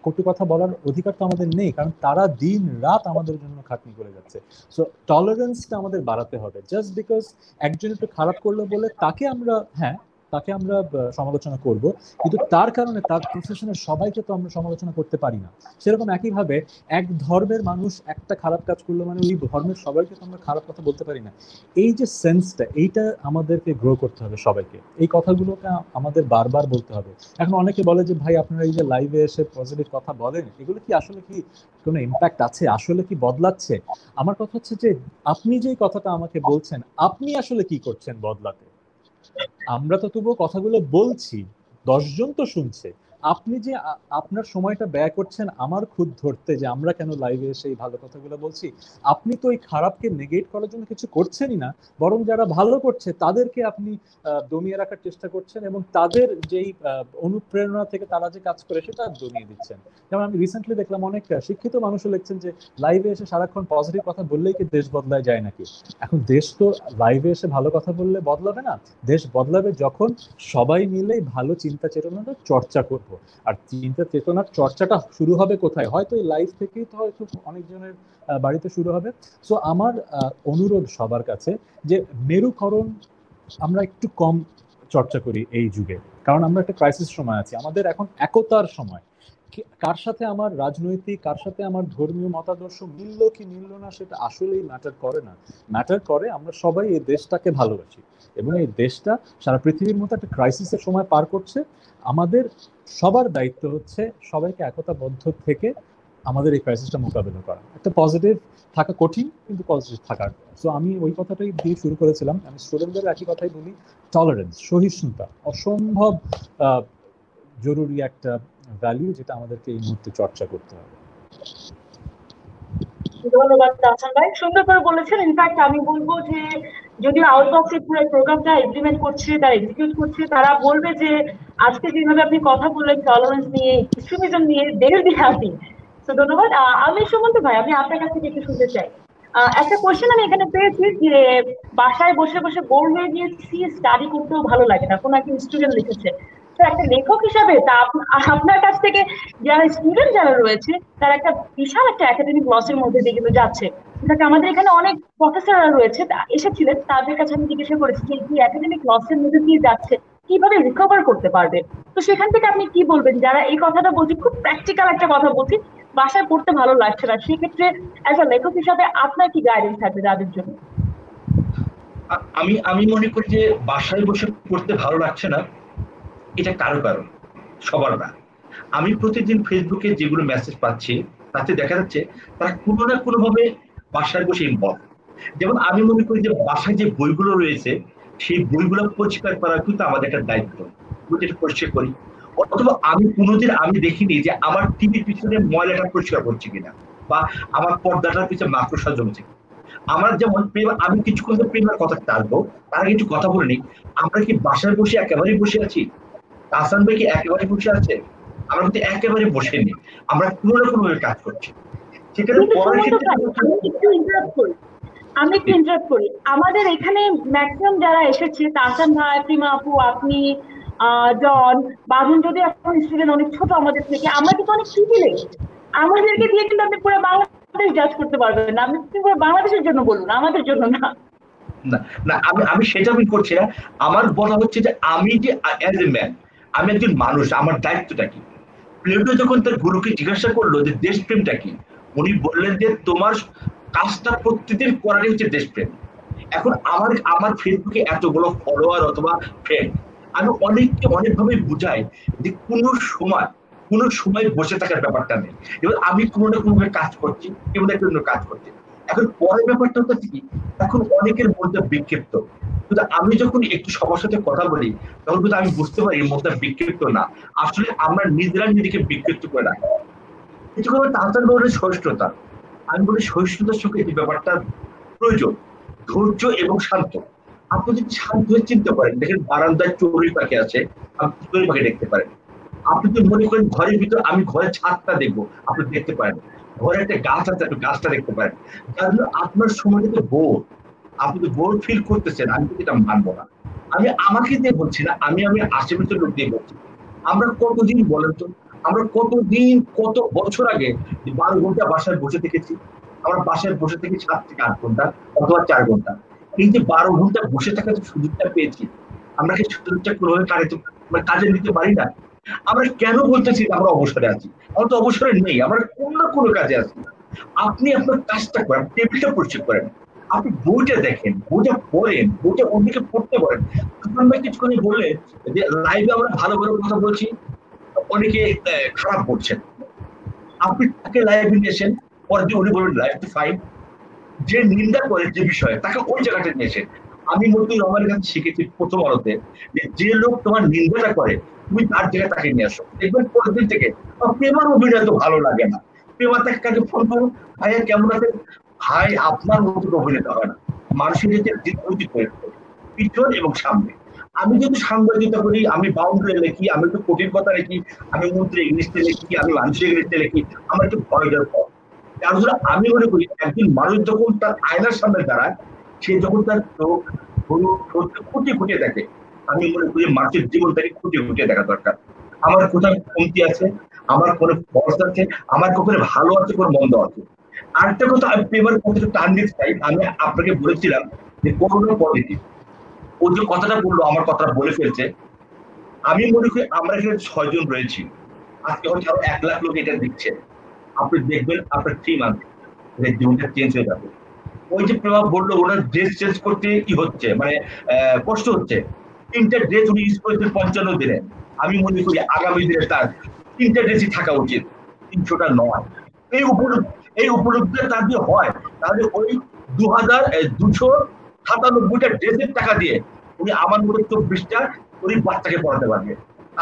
কটু কথা বলার অধিকার তো আমাদের নেই, কারণ তারা দিন রাত আমাদের জন্য খাটনি করে যাচ্ছে। সো টলারেন্সটা আমাদের বাড়াতে হবে। জাস্ট বিকজ একজন একটু খারাপ করলো বলে তাকে আমরা সমালোচনা করব, কিন্তু তার কারণে তার প্রফেশনের সবাইকে তো আমরা সমালোচনা করতে পারি না। সেরকম একইভাবে এক ধর্মের মানুষ একটা খারাপ কাজ করলো মানে ওই ধর্মের সবাইকে তো আমরা খারাপ কথা বলতে পারি না। এই যে সেন্সটা, এইটা আমাদেরকে গ্রো করতে হবে সবাইকে। এই কথাগুলোকে আমাদের বারবার বলতে হবে। এখন অনেকে বলে যে ভাই, আপনারা এই যে লাইভে এসে পজিটিভ কথা বলেন, এগুলো কি আসলে কি কোনো ইম্প্যাক্ট আছে, আসলে কি বদলাচ্ছে? আমার কথা হচ্ছে যে আপনি যে কথাটা আমাকে বলছেন, আপনি আসলে কি করছেন বদলাতে? আমরা তো তবুও কথাগুলো বলছি, 10 জন তো শুনছে। আপনি যে আপনার সময়টা ব্যয় করছেন আমার খুদ ধরতে যে আমরা কেন লাইভে এসে এই ভালো কথাগুলো বলছি, আপনি তো এই খারাপকে নেগেট করার জন্য কিছু করছেনই না, বরং যারা ভালো করছে তাদেরকে আপনি দমিয়ে রাখার চেষ্টা করছেন, এবং তাদের যেই অনুপ্রেরণা থেকে তারা যে কাজ করে সেটা দমিয়ে দিচ্ছেন। যেমন আমি রিসেন্টলি দেখলাম অনেক শিক্ষিত মানুষও লিখছেন যে লাইভে এসে সারাক্ষণ পজিটিভ কথা বললেই কি দেশ বদলায় যায় নাকি? এখন দেশ তো লাইভে এসে ভালো কথা বললে বদলাবে না, দেশ বদলাবে যখন সবাই মিলে ভালো চিন্তা চেতনাটা চর্চা করব। আর চিন্তা চেতনার চর্চাটা শুরু হবে কোথায়? হয়তো এই লাইভ থেকেই তো হয়তো অনেকজনের বাড়িতে শুরু হবে। সো আমার অনুরোধ সবার কাছে যে মেরুকরণ আমরা একটু কম চর্চা করি এই যুগে, কারণ আমরা একটা ক্রাইসিস সময় আছি। আমাদের এখন একতার সময়। কার সাথে আমার রাজনৈতিক, কার সাথে আমার ধর্মীয় মতাদর্শ মিললো কি মিললো না, সেটা আসলেই ম্যাটার করে না। ম্যাটার করে আমরা সবাই এই দেশটাকে ভালোবাসি, এবং এই দেশটা সারা পৃথিবীর মতো একটা ক্রাইসিসের সময় পার করছে। আমাদের সবার দায়িত্ব হচ্ছে সবাইকে একতাবদ্ধ থেকে আমাদের এই ক্রাইসিসটা মোকাবিলা করা। একটা পজিটিভ থাকা কঠিন, কিন্তু পজিটিভ থাকার। সো আমি ওই কথাটাই দিয়ে শুরু করেছিলাম। আমি স্টুডেন্টদের একই কথাই বলি, টলারেন্স, সহিষ্ণুতা অসম্ভব জরুরি একটা ভ্যালু, যেটা আমাদেরকে এই মুহূর্তে চর্চা করতে হবে। ধন্যবাদ তাহসান ভাই, সুন্দর করে বলেছেন। ইনফ্যাক্ট আমি বলবো যে যদিও আউটবক্স এর পুরো প্রোগ্রামটা ইমপ্লিমেন্ট করছে, তারা এক্সিকিউট করছে, তারা বলবে যে আজকে যেভাবে আপনি কথা বললেন টলারেন্স নিয়ে, এক্সট্রিমিজম নিয়ে, দে উইল বি হ্যাপি। তো ধন্যবাদ। আমি সুমন্ত ভাই, আমি আপনার কাছ থেকে একটু শুনতে চাই। একটা কোশ্চেন আমি এখানে পেয়েছি যে বাসায় বসে বসে বোর হয়ে গিয়েছি, স্টাডি করতেও ভালো লাগে না, কোন একজন স্টুডেন্ট লিখেছে। তো একটা লেখক হিসাবে তা আপনার কাছ থেকে যারা স্টুডেন্ট যারা রয়েছে তারা একটা বিশাল একটা একাডেমিক লসের মধ্যে দিয়ে কিন্তু যাচ্ছে। ইনফ্যাক্ট আমাদের এখানে অনেক প্রফেসররা রয়েছে এসেছিলেন, তাদের কাছে আমি জিজ্ঞাসা করেছি যে এই একাডেমিক লসের মধ্যে দিয়ে যাচ্ছে কিভাবে রিকভার করতে পারবে। তো সেখান থেকে আপনি কি বলবেন, যারা এই কথাটা বলছি, খুব প্র্যাকটিক্যাল একটা কথা বলছি, বাসায় পড়তে ভালো লাগছে না, সেক্ষেত্রে অ্যাজ আ লেখক হিসাবে আপনার কি গাইডেন্স থাকবে তাদের জন্য? আমি মনে করি যে বাসায় বসে পড়তে ভালো লাগছে না এটা কারো কারণ, সবার না। আমি প্রতিদিন ফেসবুকে যেগুলো মেসেজ পাচ্ছি তাতে দেখা যাচ্ছে তারা কোনো না কোনো ভাবে বাসায় বসে ইনভলভ। যেমন আমি মনে করি যে বাসায় যে বইগুলো রয়েছে সেই বইগুলো পরিষ্কার করা কিন্তু আমাদের একটা দায়িত্ব, যেটা পরিষ্কার করি। অথবা আমি কোনোদিন আমি দেখিনি যে আমার টিভির পিছনে ময়লাটা পরিষ্কার করছি কিনা, বা আমার পর্দাটার পিছনে মাকড়সা জমছে। আমার যেমন আমি কিছুক্ষণ প্রেমের কথা টানবো, তারা কিছু কথা বলে নি। আমরা কি বাসায় বসে একেবারেই বসে আছি? আসান ভাই কি একেবারে বসে আছে? আমরা কিন্তু একেবারে বসেনি, আমরা কোনো না কোনো কাজ করছি। সেখানে পড়ার ক্ষেত্রে আমি একটু ইন্টারাপ্ট করি। আমাদের এখানে ম্যাক্সিমাম যারা এসেছে, তাহসান ভাই, প্রিমা আপু, আপনি, জন, বাঁধন, যদি এখন স্টুডেন্ট অনেক ছোট আমাদের থেকে, আমরা কিন্তু অনেক প্রিভিলেজড। আমাদেরকে দিয়ে কিন্তু আপনি পুরো বাংলাদেশ জাজ করতে পারবেন না। আপনি পুরো বাংলাদেশের জন্য বলুন, আমাদের জন্য না। না আমি সেটা আমি করছি না। আমার বলা হচ্ছে যে আমি যে অ্যাজ এ ম্যান, আমি একজন মানুষ, আমার দায়িত্বটা কি। প্লেটো যখন তার গুরুকে জিজ্ঞাসা করলো যে দেশপ্রেমটা কি, উনি বললেন যে তোমার কাজটা প্রতিদিন করারই হচ্ছে দেশপ্রেম। এখন আমার ফেসবুকে এতগুলো ফলোয়ার অথবা ফ্রেন্ড, আমি অনেককে অনেকভাবে বুঝাই যে কোনো সময় বসে থাকার ব্যাপারটা নেই। এবার আমি কোনো না কোনো কাজ করছি, কেউ না কেউ কাজ করছি। এখন পরের ব্যাপারটা হচ্ছে কি, এখন অনেকের মধ্যে বিক্ষিপ্ত, কিন্তু আমি যখন একটু সবার সাথে কথা বলি তখন কিন্তু আমি বুঝতে পারি মনটা বিক্ষিপ্ত না, আসলে আমরা নিজেরা নিজেকে বিক্ষিপ্ত করে রাখি। কিছু করে তাহলে বলে সহিষ্ণুতা। আমি বলি সহিষ্ণুতার সঙ্গে এই ব্যাপারটা প্রয়োজন, ধৈর্য এবং শান্ত। আপনি যদি শান্ত হয়ে চিন্তা করেন, দেখেন বারান্দায় চড়ুই পাখি আছে, আপনি চড়ুই পাখি দেখতে পারেন। আপনি যদি মনে করেন ঘরের ভিতর আমি ঘরের ছাদটা দেখবো, আপনি দেখতে পারেন। ঘরে একটা গাছ আছে, আপনি গাছটা দেখতে পারেন। যার জন্য আপনার সময় যদি বোর, আপনি তো বোর ফিল করতেছেন, আমি কিন্তু এটা মানবো না। আমি আমাকে দিয়ে বলছি না, আমি আশেপাশের লোক দিয়ে বলছি। আমরা কতদিন বলেন তো, আমরা কতদিন কত বছর আগে 12 ঘন্টা বাসায় বসে থেকেছি। আমরা বাসায় বসে থেকে 7 থেকে 8 ঘন্টা অথবা 4 ঘন্টা। এই যে 12 ঘন্টা বসে থাকার সুযোগটা পেয়েছি, আমরা কি সুযোগটা কোনোভাবে কাজে নিতে পারি না? আমরা কেন বলতেছি আমরা অবসরে আছি? আমরা তো অবসরে নেই, আমরা কোন না কোনো কাজে আছি। আপনি আপনার কাজটা করেন, টেবিলটা পরিষ্কার করেন, আপনি বইটা দেখেন, বইটা পড়েন, বইটা অন্যকে পড়তে পারেন। কিছুক্ষণ বললে যে লাইভে আমরা ভালো ভালো কথা বলছি, অনেকে খারাপ বলছেন। আপনি তাকে লাইভে নিয়েছেন, পরে যে উনি বলবেন লাইভ টু ফাইন, যে নিন্দা করে যে বিষয়ে তাকে ওই জায়গাটা নিয়েছেন। আমি মতিউর রহমানের কাছে শিখেছি প্রথম আলোতে, যে লোক তোমার নিন্দাটা করে তুমি তার জায়গায় তাকে নিয়ে আসো, দেখবেন পরের দিন থেকে প্রেমার অভিনয় তো ভালো লাগে না। প্রেমা তাকে কাছে ফোন করো, ভাইয়া কেমন আছেন? ভাই আপনার মতো অভিনেতা হয় না, মানুষের পিছন এবং সামনে। আমি যদি সাংবাদিকতা করি, আমি বাউন্ডারি লিখি, আমি একটু কঠিন কথা লিখি, আমি মন্ত্রী ইংলিশে লিখি, আমি মানুষের ইংলিশে লিখি, আমার একটু ভয় দেওয়ার পর। তারপরে আমি মনে করি একজন মানুষ যখন তার আয়নার সামনে দাঁড়ায়, সে যখন তার চোখ খুঁটিয়ে খুঁটিয়ে দেখে, আমি মনে করি মানুষের জীবনটাকে খুঁটিয়ে খুঁটিয়ে দেখা দরকার। আমার কোথায় কমতি আছে, আমার কোনো ফলস আছে, আমার কখনো ভালো আছে, কোনো মন্দ আছে। আরেকটা কথা আমি প্রেমের কথাটা টান দিতে চাই। আমি আপনাকে বলেছিলাম যে করোনা পজিটিভ, ও যে কথাটা বললো আমার কথাটা বলে ফেলছে। আমি মনে করি আমরা এখানে 6 জন রয়েছি, আজকে হয়তো আরো 1 লাখ লোক এটা দেখছে। আপনি দেখবেন আপনার 3 মান্থ জীবনটা চেঞ্জ হয়ে যাবে। ওই যে প্রভাব বললো ওনার ড্রেস চেঞ্জ করতে কি হচ্ছে, মানে কষ্ট হচ্ছে। 3টা ড্রেস উনি ইউজ করেছেন 55 দিনে। আমি মনে করি আগামী দিনে তার 3টা ড্রেসই থাকা উচিত, 300টা নয়। এই উপলব্ধিটা তার দিয়ে হয়, তাহলে ওই 2297টা ড্রেসের টাকা দিয়ে উনি আমার মতো 24টা গরিব বাচ্চাকে পড়াতে পারবে।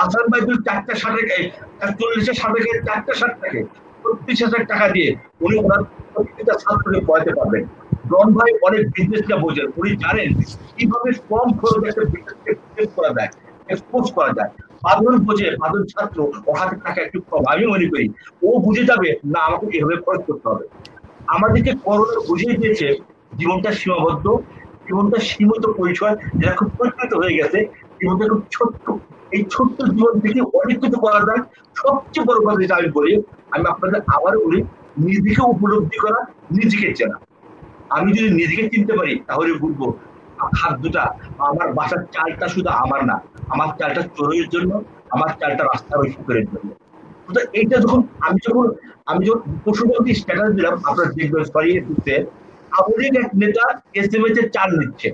আসান ভাই 4টা শার্টের 40 শার্টের 4টা শার্ট থাকে 35,000 টাকা দিয়ে উনি ওনার প্রত্যেকটা ছাত্রকে পড়াতে পারবেন। জন ভাই অনেক বিজনেসটা বোঝেন, উনি জানেন কিভাবে কম খরচে একটা বিজনেস করা যায়, এক্সপোজ করা যায়। বাদল বোঝে, বাদল ছাত্র, ও হাতে টাকা একটু কম, আমি মনে করি ও বুঝে যাবে না আমাকে এভাবে খরচ করতে হবে। আমাদেরকে করোনা বুঝিয়ে দিয়েছে জীবনটা সীমাবদ্ধ, জীবনটা সীমিত পরিচয়, যেটা খুব পরিচিত হয়ে গেছে, জীবনটা খুব ছোট্ট। এই ছোট্ট জীবন থেকে অনেক কিছু করা যায়। সবচেয়ে বড় কথা যেটা আমি বলি, আমি আপনাদের আবারও বলি, নিজেকে উপলব্ধি করা, নিজেকে চেনা। আমি যদি নিজেকে চিনতে পারি তাহলে বুঝবো খাদ্যটা, আমার বাসার চালটা শুধু আমার না, আমার চালটা চোরের জন্য, আমার চালটা রাস্তার ওই শুকুরের জন্য। এইটা যখন আমি যখন পশুপতি স্ট্যাটাস দিলাম, আপনার দেখবেন সরি দিতে, আওয়ামী লীগ এক নেতা এসএমএস এর চাল নিচ্ছে,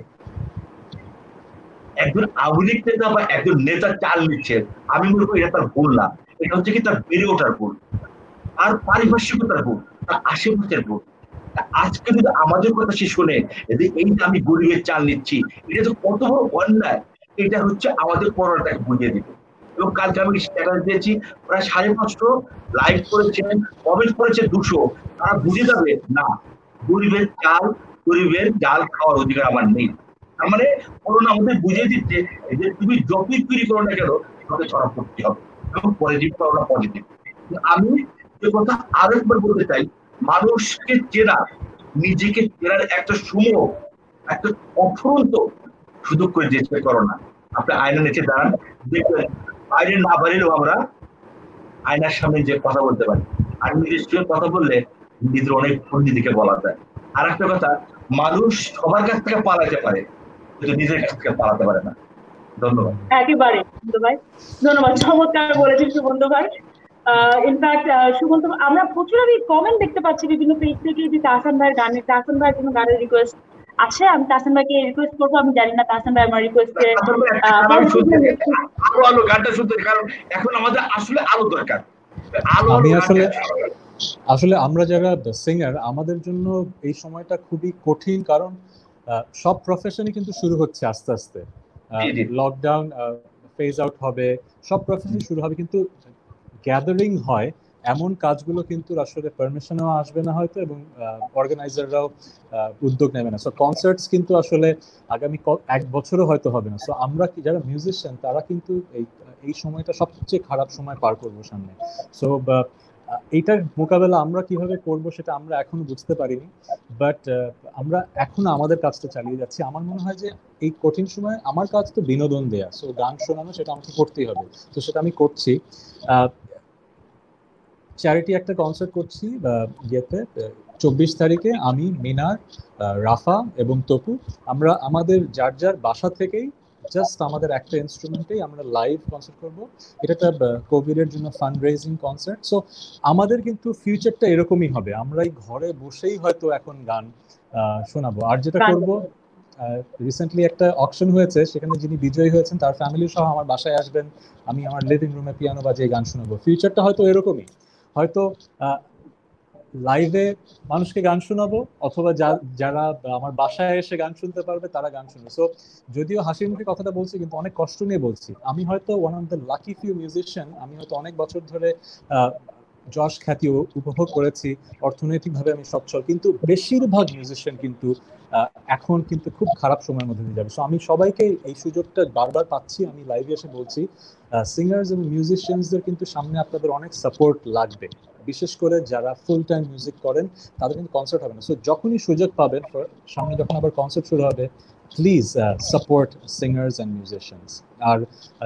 একজন আওয়ামী লীগ নেতা বা একজন নেতা চাল নিচ্ছে, আমি মনে করি এটা তার ভুল না, এটা হচ্ছে কি তার বেড়ে ওঠার ভুল, আর পারিপার্শ্বিকতার ভুল, তার আশেপাশের ভুল। আজকে যদি আমাদের কথা সে শোনে যে এই যে আমি গরিবের চাল নিচ্ছি, এটা তো কত বড় অন্যায়, এটা হচ্ছে আমাদের করোনাটাকে বুঝিয়ে দিবে। এবং কালকে আমি স্ট্যাটাস দিয়েছি, প্রায় 550 লাইক করেছেন, কমেন্ট করেছে 200, তারা বুঝে যাবে না গরিবের ডাল খাওয়ার অধিকার আমার নেই। তার মানে করোনা আমাদের বুঝিয়ে দিচ্ছে যে তুমি যতই তৈরি করো না কেন, তোমাকে ছড়া করতে হবে, এবং পজিটিভ করোনা পজিটিভ। আমি যে কথা আরেকবার বলতে চাই, মানুষকে চেনা, নিজেকে চেনার একটা সুযোগ, একটা অফুরন্ত সুযোগ করে দিয়েছে করোনা। আপনি আয়না নিচে দাঁড়ান, দেখবেন বাইরে না বাড়িলেও আমরা আয়নার সামনে যে কথা বলতে পারি, আর নিজের সঙ্গে কথা বললে নিজের অনেক নিজেকে বলা যায়। আর একটা কথা, মানুষ সবার কাছ থেকে পালাতে পারে কিন্তু নিজের কাছ থেকে পালাতে পারে না। ধন্যবাদ। একেবারে সুমন্ত ভাই, ধন্যবাদ, চমৎকার বলেছেন সুমন্ত ভাই। ইনফ্যাক্ট সুমন্ত, আমরা প্রচুর আমি কমেন্ট দেখতে পাচ্ছি বিভিন্ন পেজ থেকে যে তাহসান ভাইয়ের জন্য গানের রিকোয়েস্ট আছে। আমি তাহসান ভাইকে রিকোয়েস্ট করবো, আমি জানি না তাহসান ভাই আমার রিকোয়েস্টে আলো গানটা শুনতে, কারণ এখন আমাদের আসলে আলো দরকার। আমি আসলে আমরা যারা সিঙ্গার, আমাদের জন্য এই সময়টা খুবই কঠিন, কারণ সব প্রফেশনই কিন্তু শুরু হচ্ছে আস্তে আস্তে, লকডাউন ফেজ আউট হবে, সব প্রফেশন শুরু হবে, কিন্তু গ্যাদারিং হয় এমন কাজগুলো কিন্তু আসলে পারমিশনও আসবে না হয়তো, এবং অর্গানাইজাররাও উদ্যোগ নেবে না। সো কনসার্টস কিন্তু আসলে আগামী 1 বছরও হয়তো হবে না। সো আমরা যারা মিউজিশিয়ান, তারা কিন্তু এই সময়টা সবচেয়ে খারাপ সময় পার করবো সামনে। সো এইটার মোকাবেলা আমরা কিভাবে করব সেটা আমরা এখনো বুঝতে পারিনি, বাট আমরা এখনো আমাদের কাজটা চালিয়ে যাচ্ছি। আমার মনে হয় যে এই কঠিন সময় আমার কাজ তো বিনোদন দেয়া, সো গান শোনানো, সেটা আমাকে করতেই হবে, তো সেটা আমি করছি। চ্যারিটি একটা কনসার্ট করছি ইয়েতে 24 তারিখে, আমি, মিনার, রাফা এবং তপু, আমরা আমাদের যার যার বাসা থেকেই জাস্ট আমাদের একটা ইনস্ট্রুমেন্টেই আমরা লাইভ কনসার্ট করব। এটা একটা কোভিডের জন্য ফান্ড রেজিং কনসার্ট। সো আমাদের কিন্তু ফিউচারটা এরকমই হবে, আমরা এই ঘরে বসেই হয়তো এখন গান শোনাবো। আর যেটা করব, রিসেন্টলি একটা অকশন হয়েছে, সেখানে যিনি বিজয়ী হয়েছেন তার ফ্যামিলি সহ আমার বাসায় আসবেন, আমি আমার লিভিং রুমে পিয়ানো বাজিয়ে গান শোনাবো। ফিউচারটা হয়তো এরকমই, হয়তো লাইভে মানুষকে গান শোনাবো, অথবা যারা আমার বাসায় এসে গান শুনতে পারবে তারা গান শুনবে। সো যদিও হাসির মুখে কথাটা বলছি, কিন্তু অনেক কষ্ট নিয়ে বলছি। আমি হয়তো one of the lucky few musician, আমি হয়তো অনেক বছর ধরে যশ খ্যাতি উপভোগ করেছি, অর্থনৈতিকভাবে আমি সচ্ছল, কিন্তু বেশিরভাগ মিউজিশিয়ান কিন্তু এখন কিন্তু খুব খারাপ সময়ের মধ্যে দিয়ে যাবে। সো আমি সবাইকে এই সুযোগটা বারবার পাচ্ছি, আমি লাইভে এসে বলছি, সিঙ্গার্স এবং মিউজিশিয়ানসদের কিন্তু সামনে আপনাদের অনেক সাপোর্ট লাগবে, বিশেষ করে যারা ফুল টাইম মিউজিক করেন, তাদের কিন্তু কনসার্ট হবে না। সো যখনই সুযোগ পাবেন, সামনে যখন আবার কনসার্ট শুরু হবে, please support singers and musicians. আর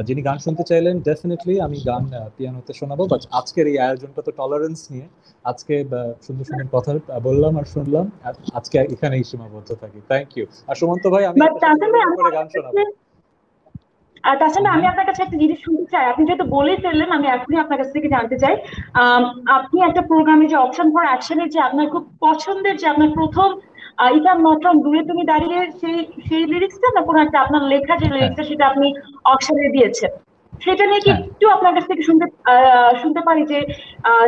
যিনি গান শুনতে চাইলেন, ডেফিনেটলি আমি গান পিয়ানোতে শোনাবো, বাট আজকের এই আয়োজনটা তো টলারেন্স নিয়ে, আজকে সুন্দর সুন্দর কথা বললাম আর শুনলাম, আজকে এখানেই সীমাবদ্ধ থাকি। Thank you. আর সুমন্ত ভাই, আমি করে গান শোনাবো। তাছাড়া আমি আপনার কাছে একটা জিনিস শুনতে চাই, আপনি যেহেতু বলেই ফেললেন, আমি এখনই আপনার কাছ থেকে জানতে চাই, আপনি একটা প্রোগ্রামে যে অপশন ফর অ্যাকশনের যে আপনার খুব পছন্দের, যে আপনার প্রথম ইফ আই নট রং দূরে তুমি দাঁড়িয়ে, সেই লিরিক্সটা না কোনো একটা আপনার লেখা যে লিরিক্সটা, সেটা আপনি অপশনে দিয়েছেন, সেটা নিয়ে কি একটু আপনার কাছ থেকে শুনতে পারি, যে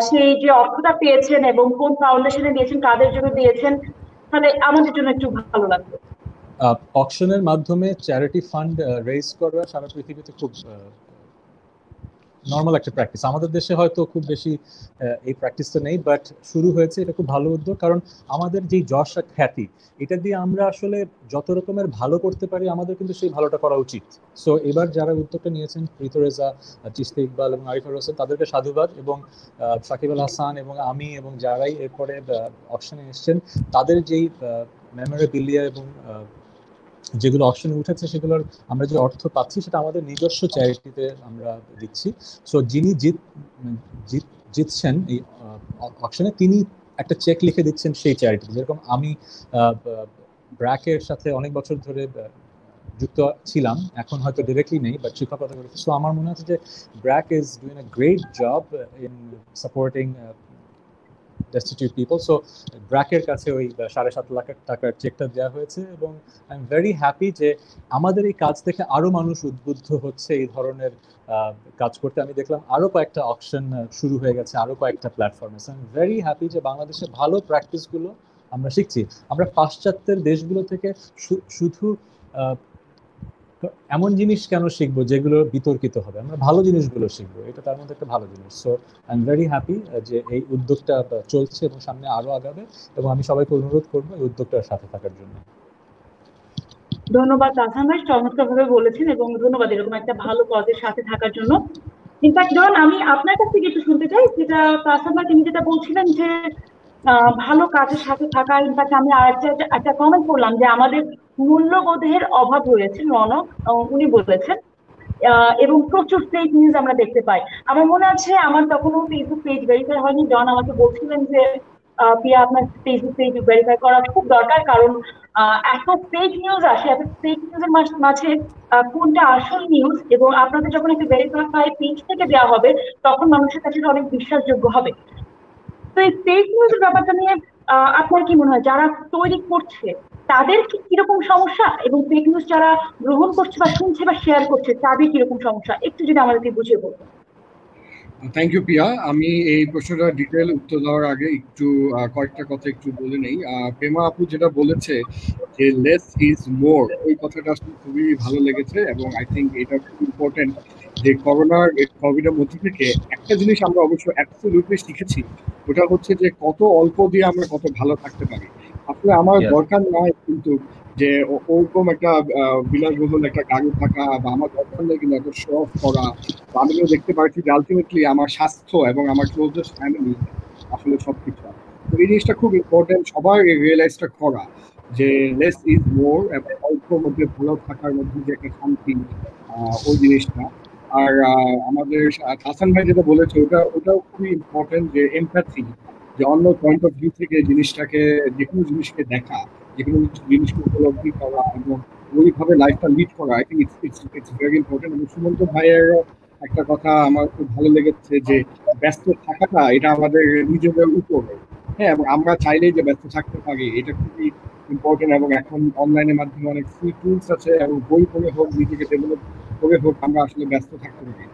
সেই যে অর্থটা পেয়েছেন এবং কোন ফাউন্ডেশনে দিয়েছেন, কাদের জন্য দিয়েছেন, তাহলে আমাদের জন্য একটু ভালো লাগবে। অকশনের মাধ্যমে চ্যারিটি ফান্ড রেজ করা সারা পৃথিবীতে খুব নর্মাল একটা প্র্যাকটিস। আমাদের দেশে হয়তো খুব বেশি এই প্র্যাকটিসটা নেই, বাট শুরু হয়েছে, এটা খুব ভালো উদ্যোগ। কারণ আমাদের যেই যশ আর খ্যাতি, এটা দিয়ে আমরা আসলে যত রকমের ভালো করতে পারি আমাদের কিন্তু সেই ভালোটা করা উচিত। সো এবার যারা উদ্যোগটা নিয়েছেন, প্রীত রেজা, চিস্তি ইকবাল এবং আরিফার হোসেন, তাদেরকে সাধুবাদ। এবং সাকিব আল হাসান এবং আমি এবং যারাই এরপরে অকশনে এসছেন, তাদের যেই মেমোরেবিলিয়া এবং যেগুলো অপশনে উঠেছে সেগুলোর আমরা যে অর্থ পাচ্ছি সেটা আমাদের নিজস্ব চ্যারিটিতে আমরা দিচ্ছি। সো যিনি জিতছেন এই অপশনে, তিনি একটা চেক লিখে দিচ্ছেন সেই চ্যারিটি। যেরকম আমি ব্র্যাকের সাথে অনেক বছর ধরে যুক্ত ছিলাম, এখন হয়তো ডিরেক্টলি নেই, বাট শিক্ষকতা করেছি। সো আমার মনে হচ্ছে যে BRAC is doing a great job in supporting destitute people. So ব্র্যাকের কাছে ওই 7.5 লাখ টাকার চেকটা দেওয়া হয়েছে, এবং আই এম ভেরি হ্যাপি যে আমাদের এই কাজ থেকে আরো মানুষ উদ্বুদ্ধ হচ্ছে এই ধরনের কাজ করতে। আমি দেখলাম আরো কয়েকটা অকশন শুরু হয়ে গেছে আরো কয়েকটা প্ল্যাটফর্মে। আই এম ভেরি হ্যাপি যে বাংলাদেশে ভালো প্র্যাকটিসগুলো আমরা শিখছি। আমরা পাশ্চাত্যের দেশগুলো থেকে শুধু এমন জিনিস কেন শিখবো যেগুলো বিতর্কিত হবে? আমরা ভালো জিনিসগুলো শিখবো, এটা তার মধ্যে একটা ভালো জিনিস। So I am very happy যে এই উদ্যোগটা চলছে এবং সামনে আরো আগাবে, এবং আমি সবাইকে অনুরোধ করবো এই উদ্যোগটার সাথে থাকার জন্য। ধন্যবাদ তাহসান ভাই, চমৎকারভাবে বলেছেন, এবং ধন্যবাদ এরকম একটা ভালো কাজের সাথে থাকার জন্য। ইনফ্যাক্ট জন, আমি আপনার কাছ থেকে একটু শুনতে চাই, যেটা তাহসান ভাই তিনি যেটা বলছিলেন যে ভালো কাজের সাথে থাকা। ইনফ্যাক্ট আমি আর একটা কমেন্ট করলাম যে আমাদের মূল্যবোধের অভাব রয়েছে, উনি বলেছেন, এবং প্রচুর ফেক নিউজ আমরা দেখতে পাই। আমার মনে আছে আমার তখনও ফেসবুক পেজ ভেরিফাই হয়নি, জন আমাকে বলছিলেন যে প্রিয়া আপনার ফেসবুক পেজ ভেরিফাই করা খুব দরকার, কারণ এত ফেক নিউজ আসে, এত ফেক নিউজের মাঝে কোনটা আসল নিউজ, এবং আপনাদের যখন একটা ভেরিফাই পেজ থেকে দেওয়া হবে তখন মানুষের কাছে অনেক বিশ্বাসযোগ্য হবে। তো এই ফেক নিউজের ব্যাপারটা নিয়ে আপনার কি মনে হয়, যারা তৈরি করছে তাদের কিরকম সমস্যা, এবং ফেক নিউজ যারা গ্রহণ করছে বা শুনছে বা শেয়ার করছে তাদের কিরকম সমস্যা, একটু যদি আমাদেরকে বুঝিয়ে বলতেন। থ্যাংক ইউ প্রিয়া। আমি এই প্রশ্নটা ডিটেল উত্তর দেওয়ার আগে একটু কয়েকটা কথা একটু বলে নেই। প্রেমা আপু যেটা বলেছে যে লেস ইজ মোর, ওই কথাটা আসলে খুবই ভালো লেগেছে, এবং আই থিঙ্ক এটা খুব ইম্পর্টেন্ট যে কোভিডের মধ্যে থেকে একটা জিনিস আমরা অবশ্য অ্যাবসলিউটলি শিখেছি, ওটা হচ্ছে যে কত অল্প দিয়ে আমরা কত ভালো থাকতে পারি। আসলে আমার দরকার নয় কিন্তু যে ওরকম একটা বিলাসবহুল একটা গাড়ি থাকা, বা আমার দরকার নেই কিন্তু একটা শো অফ করা। আমিও দেখতে পাচ্ছি যে আলটিমেটলি আমার স্বাস্থ্য এবং আমার ক্লোজেস্ট ফ্যামিলি আসলে সবকিছু। তো এই জিনিসটা খুব ইম্পর্টেন্ট সবার রিয়েলাইজটা করা, যে লেস ইজ মোর, এবং অল্পর মধ্যে ভালো থাকার মধ্যে যে একটা শান্তি, ওই জিনিসটা। আর আমাদের হাসান ভাই যেটা বলেছে ওটাও খুবই ইম্পর্টেন্ট, যে এমপ্যাথি, যে অন্য পয়েন্ট অফ ভিউ থেকে জিনিসটাকে, যে কোনো জিনিসকে দেখা, যে কোনো জিনিসকে উপলব্ধি করা এবং ওইভাবে লাইফটা লিড করা। I think it's very important. এবং সুমন্ত ভাইয়েরও একটা কথা আমার খুব ভালো লেগেছে, যে ব্যস্ত থাকাটা এটা আমাদের নিজেদের উপরে, হ্যাঁ, এবং আমরা চাইলেই যে ব্যস্ত থাকতে পারি, এটা খুবই ইম্পর্টেন্ট। এবং এখন অনলাইনের মাধ্যমে অনেক ফ্রি টুলস আছে, এবং বই পড়ে হোক, নিজেকে ডেভেলপ করে হোক, আমরা আসলে ব্যস্ত থাকতে পারি।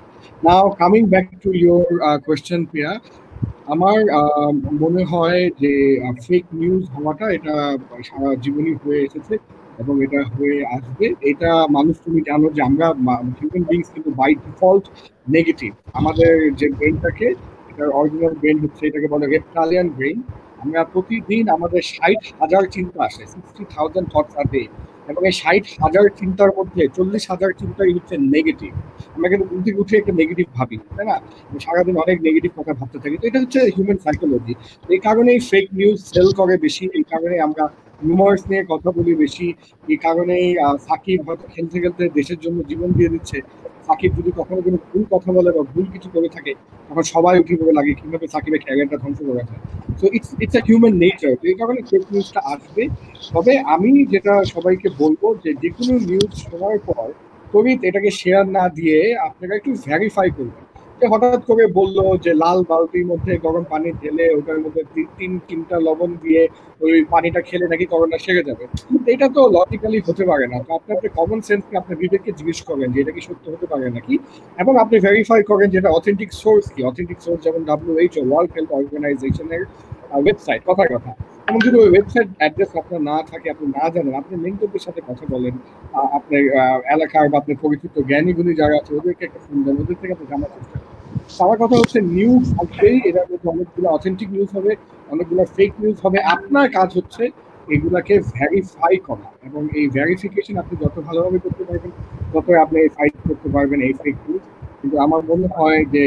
Now coming back to your question Priya, আমার মনে হয় যে ফেক নিউজ হওয়াটা এটা সারা জীবনই হয়ে এসেছে এবং এটা হয়ে আসবে। এটা মানুষ, তুমি জানো যে আমরা হিউম্যান বিংস কিন্তু বাই ডিফল্ট নেগেটিভ। আমাদের যে ব্রেনটাকে, এটার অরিজিনাল ব্রেন হচ্ছে, এটাকে বলে রেপটালিয়ান ব্রেন। আমরা প্রতিদিন আমাদের 60,000 চিন্তা আসে, 60,000 থটস আ ডে, এবং এই 60,000 চিন্তার মধ্যে 40,000 চিন্তাই হচ্ছে নেগেটিভ। আমরা কিন্তু ঘুম থেকে উঠে একটা নেগেটিভ ভাবি, তাই না? সারাদিন অনেক নেগেটিভ কথা ভাবতে থাকি। তো এটা হচ্ছে হিউম্যান সাইকোলজি। এই কারণেই ফেক নিউজ সেল করে বেশি, এই কারণে আমরা রুমার্স নিয়ে কথা বলি বেশি, এই কারণেই সাকিব হয়তো খেলতে খেলতে দেশের জন্য জীবন দিয়ে দিচ্ছে। সাকিব যদি কখনো কোনো ভুল কথা বলে বা ভুল কিছু করে থাকে, তখন সবাই উঠে পড়ে লাগে কিভাবে সাকিবের ক্যারিয়ারটা ধ্বংস করা যায়। So it's a human nature. এই কারণে ফেক নিউজটা আসবে। তবে আমি যেটা সবাইকে বলবো, যে যে কোনো নিউজ শোনার পর তড়িৎ এটাকে শেয়ার না দিয়ে আপনারা একটু ভেরিফাই করবেন। হঠাৎ করে বললো যে লাল বালতির মধ্যে গরম পানি ঢেলে ওটার মধ্যে 3টা লবণ দিয়ে ওই পানিটা খেলে নাকি করোনা সেরে যাবে, এটা তো লজিক্যালি হতে পারে না। তো আপনি আপনার কমন সেন্সকে, আপনার বিবেককে জিজ্ঞেস করেন যে এটা কি সত্য হতে পারে নাকি, এবং আপনি ভেরিফাই করেন যে এটা অথেন্টিক সোর্স কি। অথেন্টিক সোর্স যেমন WHO, ওয়ার্ল্ড হেলথ অর্গানাইজেশনের ওয়েবসাইট, কথা। এবং যদি ওই ওয়েবসাইট অ্যাড্রেস আপনার না থাকে, আপনি না জানেন, আপনি মেন্টরদের সাথে কথা বলেন, আপনার এলাকার বা আপনার পরিচিত জ্ঞানীগুলি যারা আছে ওদেরকে একটা ফোন দেন, ওদের থেকে আপনি জানার চেষ্টা করেন। আমার কথা হচ্ছে নিউজ আসবেই, এটার মধ্যে অনেকগুলো অথেন্টিক নিউজ হবে, অনেকগুলো ফেক নিউজ হবে। আপনার কাজ হচ্ছে এগুলাকে ভেরিফাই করা, এবং এই ভেরিফিকেশন আপনি যত ভালোভাবে করতে পারবেন তত আপনি ফাইট করতে পারবেন এই ফেক নিউজ। কিন্তু আমার মনে হয় যে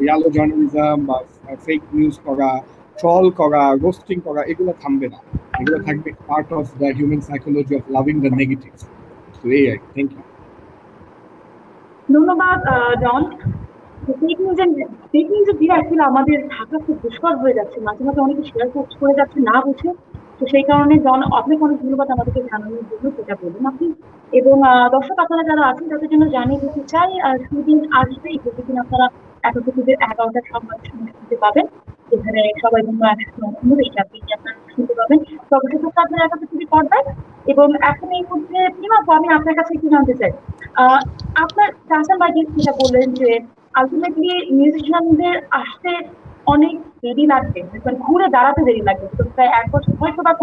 ইয়ালো জার্নালিজম বা ফেক নিউজ করা, ট্রল করা, রোস্টিং করা, এগুলো থামবে না। এগুলো থাকবে part of the human psychology of loving the negative. তো এই আর কি। Thank you. ধন্যবাদ জন। ফেক নিউজ দিয়ে আসলে আমাদের ঢাকা খুব দুষ্কর হয়ে যাচ্ছে, মাঝে মাঝে অনেকে শেয়ার করে যাচ্ছে না বুঝে। তো সেই কারণে জন আপনাকে অনেক ধন্যবাদ আমাদেরকে জানানোর জন্য, সেটা বলুন আপনি। এবং দর্শক আপনারা যারা আছেন তাদের জন্য জানিয়ে দিতে চাই, সুদিন আসবেই প্রতিদিন আপনারা 11টা থেকে 11টার সংবাদ শুনতে পাবেন, যেখানে সবাই জন্য একসাথে আপনি আপনারা শুনতে পাবেন সর্বশেষ আপনার 11টা থেকে পর্দায়। এবং এখন এই মধ্যে আমি আপনার কাছে একটু জানতে চাই, আপনার চাষান ভাই যেটা বললেন যে আলটিমেটলি মিউজিশিয়ানদের আসতে অনেক দেরি লাগবে, মানে ঘুরে দাঁড়াতে দেরি লাগবে, প্রায় 1 বছর হয়তো বা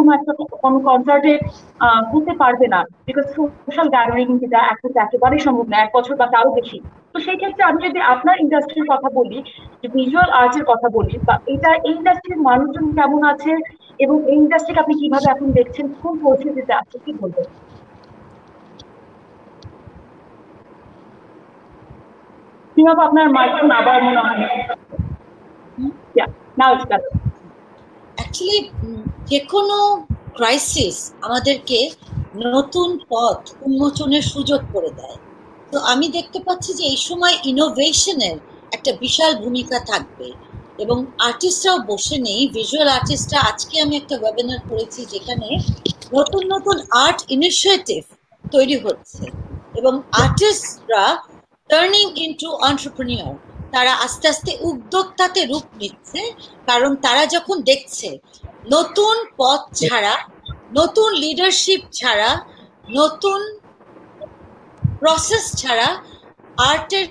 কোনো কনসার্টে হতে পারবে না, বিকজ সোশ্যাল গ্যাদারিং যেটা এখন একেবারেই সম্ভব না 1 বছর বা তারও বেশি। তো সেই ক্ষেত্রে আমি যদি আপনার ইন্ডাস্ট্রির কথা বলি, যে ভিজুয়াল আর্টের কথা বলি, বা এই ইন্ডাস্ট্রির মানুষজন কেমন আছে এবং এই ইন্ডাস্ট্রিকে আপনি কিভাবে এখন দেখছেন, কোন পরিস্থিতিতে আছে, কি বলবেন? কিভাবে আপনার মাইক্রোফোন আবার মনে হয় অ্যাকচুয়ালি যে কোনো ক্রাইসিস আমাদেরকে নতুন পথ উন্মোচনের সুযোগ করে দেয়। তো আমি দেখতে পাচ্ছি যে এই সময় ইনোভেশনের একটা বিশাল ভূমিকা থাকবে, এবং আর্টিস্টরাও বসে নেই, ভিজুয়াল আর্টিস্টরা। আজকে আমি একটা ওয়েবিনার করেছি যেখানে নতুন নতুন আর্ট ইনিশিয়েটিভ তৈরি হচ্ছে, এবং আর্টিস্টরা টার্নিং ইনটু এন্টারপ্রেনিউর, তারা আস্তে আস্তে উদ্যোক্তাতে রূপ নিচ্ছে, কারণ তারা যখন দেখছে নতুন পথ ছাড়া, নতুন লিডারশিপ ছাড়া, নতুন প্রসেস ছাড়া আর্টের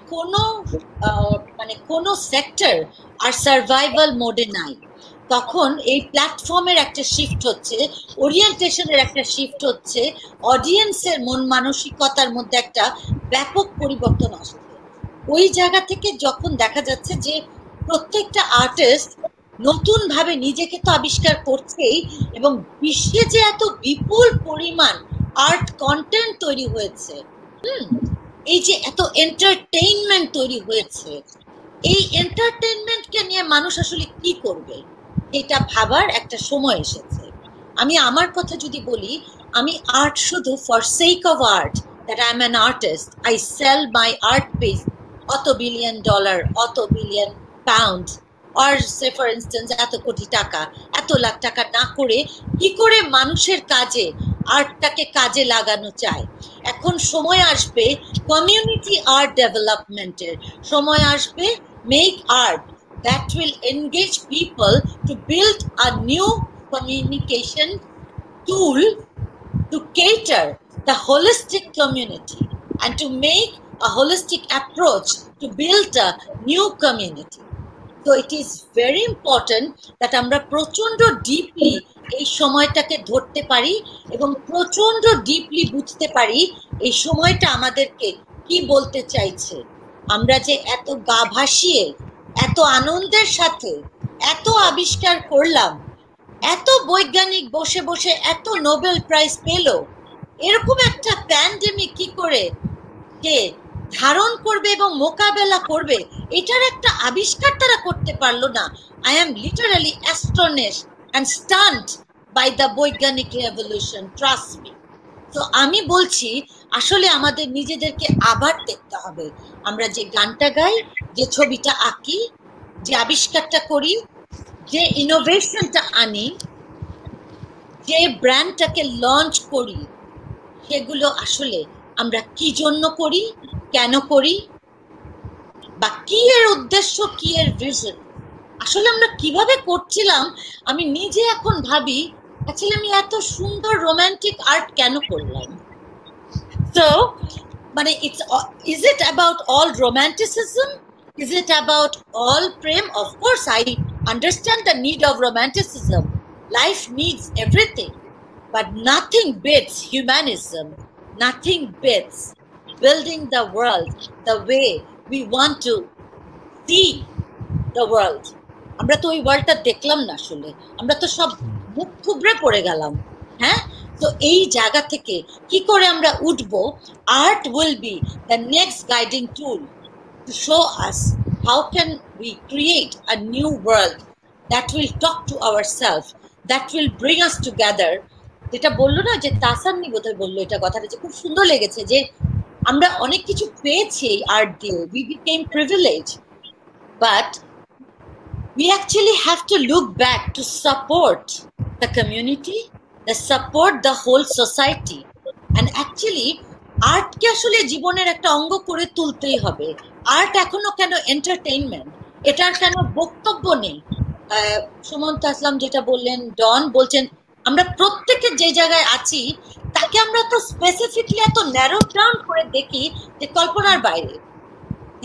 কোনো সেক্টর আর সার্ভাইভাল মোডে নাই। তখন এই প্ল্যাটফর্মের একটা শিফট হচ্ছে, ওরিয়েন্টেশনের একটা শিফট হচ্ছে, অডিয়েন্সের মন মানসিকতার মধ্যে একটা ব্যাপক পরিবর্তন আসছে। ওই জায়গা থেকে যখন দেখা যাচ্ছে যে প্রত্যেকটা আর্টিস্ট নতুন ভাবে নিজেকে তো আবিষ্কার করছেই, এবং বিশ্বে যে এত বিপুল পরিমাণ আর্ট কন্টেন্ট তৈরি হয়েছে, এই যে এত এন্টারটেইনমেন্ট তৈরি হয়েছে, এই এন্টারটেইনমেন্টকে নিয়ে মানুষ আসলে কি করবে এটা ভাবার একটা সময় এসেছে। আমি আমার কথা যদি বলি, আমি আর্ট শুধু for sake of art, that I am an artist, I sell my art piece at $1 billion, at $1 billion, আর সে ফর ইনস্টেন্স এত কোটি টাকা, এত লাখ টাকা না করে কি করে মানুষের কাজে আর্টটাকে কাজে লাগানো চায়। এখন সময় আসবে কমিউনিটি আর্ট ডেভেলপমেন্টের, সময় আসবে make art that will engage people to build a new communication tool to cater the holistic community and to make a holistic approach to build a new community. So it is very important that আমরা প্রচন্ড deeply এই সময়টাকে ধরতে পারি এবং প্রচন্ড deeply বুঝতে পারি এই সময়টা আমাদেরকে কি বলতে চাইছে। আমরা যে এত গা ভাসিয়ে, এত আনন্দের সাথে এত আবিষ্কার করলাম, এত বৈজ্ঞানিক বসে বসে এত নোবেল প্রাইজ পেল, এরকম একটা প্যান্ডেমিক কি করে যে ধারণ করবে এবং মোকাবেলা করবে, এটার একটা আবিষ্কার তারা করতে পারলো না। I am literally astonished and stunned by the বৈজ্ঞানিক রেভলিউশন, ট্রাস্ট মি। তো আমি বলছি আসলে আমাদের নিজেদেরকে আবার দেখতে হবে, আমরা যে গানটা গাই, যে ছবিটা আঁকি, যে আবিষ্কারটা করি, যে ইনোভেশনটা আনি, যে ব্র্যান্ডটাকে লঞ্চ করি, সেগুলো আসলে আমরা কি জন্য করি, কেন করি, বা কি এর উদ্দেশ্য, কি এর ভিশন, আসলে আমরা কিভাবে করছিলাম। আমি নিজে এখন ভাবি আসলে আমি এত সুন্দর রোমান্টিক আর্ট কেন করলাম। So মানে is it about all romanticism? Is it about all prem? Of course I understand the need of romanticism. Life needs everything, but nothing beats humanism. Nothing beats building the world the way we want to see the world. আমরা তো ওই ওয়ার্ল্ডটা দেখলাম না আসলে, আমরা তো সব মুখ থুবড়ে পড়ে গেলাম। হ্যাঁ, তো এই জায়গা থেকে কি করে আমরা উঠবো, art will be the next guiding tool to show us how can we create a new world that will talk to ourselves, that will bring us together. যেটা বললো না যে তাসান্নি বোধহয় বললো এটা কথাটা, যে খুব সুন্দর লেগেছে যে আমরা অনেক কিছু পেয়েছি আর্ট দিয়ে, we became privileged, but we actually have to look back to support the community, to support the whole society, and actually আর্টকে আসলে জীবনের একটা অঙ্গ করে তুলতেই হবে। আর্ট এখনো কেন এন্টারটেইনমেন্ট, এটার কেন বক্তব্য নেই? সুমন্ত আসলাম যেটা বললেন, ডন বলছেন, আমরা প্রত্যেকে যে জায়গায় আছি তাকে আমরা তো স্পেসিফিকলি এত ন্যারো ডাউন করে দেখি যে কল্পনার বাইরে।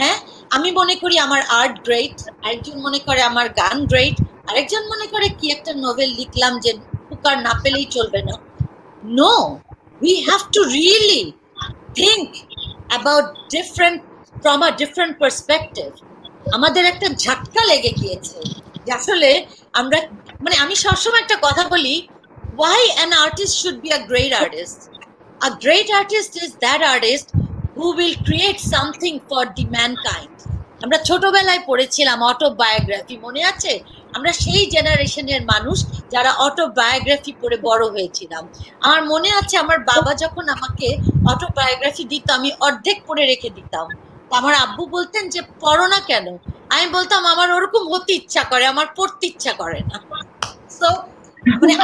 হ্যাঁ, আমি মনে করি আমার আর্ট গ্রেট, আরেকজন মনে করে আমার গান গ্রেট, আরেকজন মনে করে কি একটা নোভেল লিখলাম যে পুকার না পেলেই চলবে না। No, we have to really think about different from a different perspective. আমাদের একটা ঝটকা লেগে গিয়েছে যে আসলে আমরা, মানে আমি সবসময় একটা কথা বলি, why an artist should be a great artist? A great artist is that artist who will create something for the mankind. আমরা ছোটবেলায় পড়েছিলাম অটোবায়োগ্রাফি, মনে আছে? আমরা সেই জেনারেশনের মানুষ যারা অটোবায়োগ্রাফি পড়ে বড় হয়েছিলাম। আমার মনে আছে আমার বাবা যখন আমাকে অটোবায়োগ্রাফি দিত আমি অর্ধেক পড়ে রেখে দিতাম। আমার আব্বু বলতেন যে পড়ো না কেন? আমি বলতাম আমার ওরকম হতে ইচ্ছা করে, আমার পড়তে ইচ্ছা করে না। সো মানে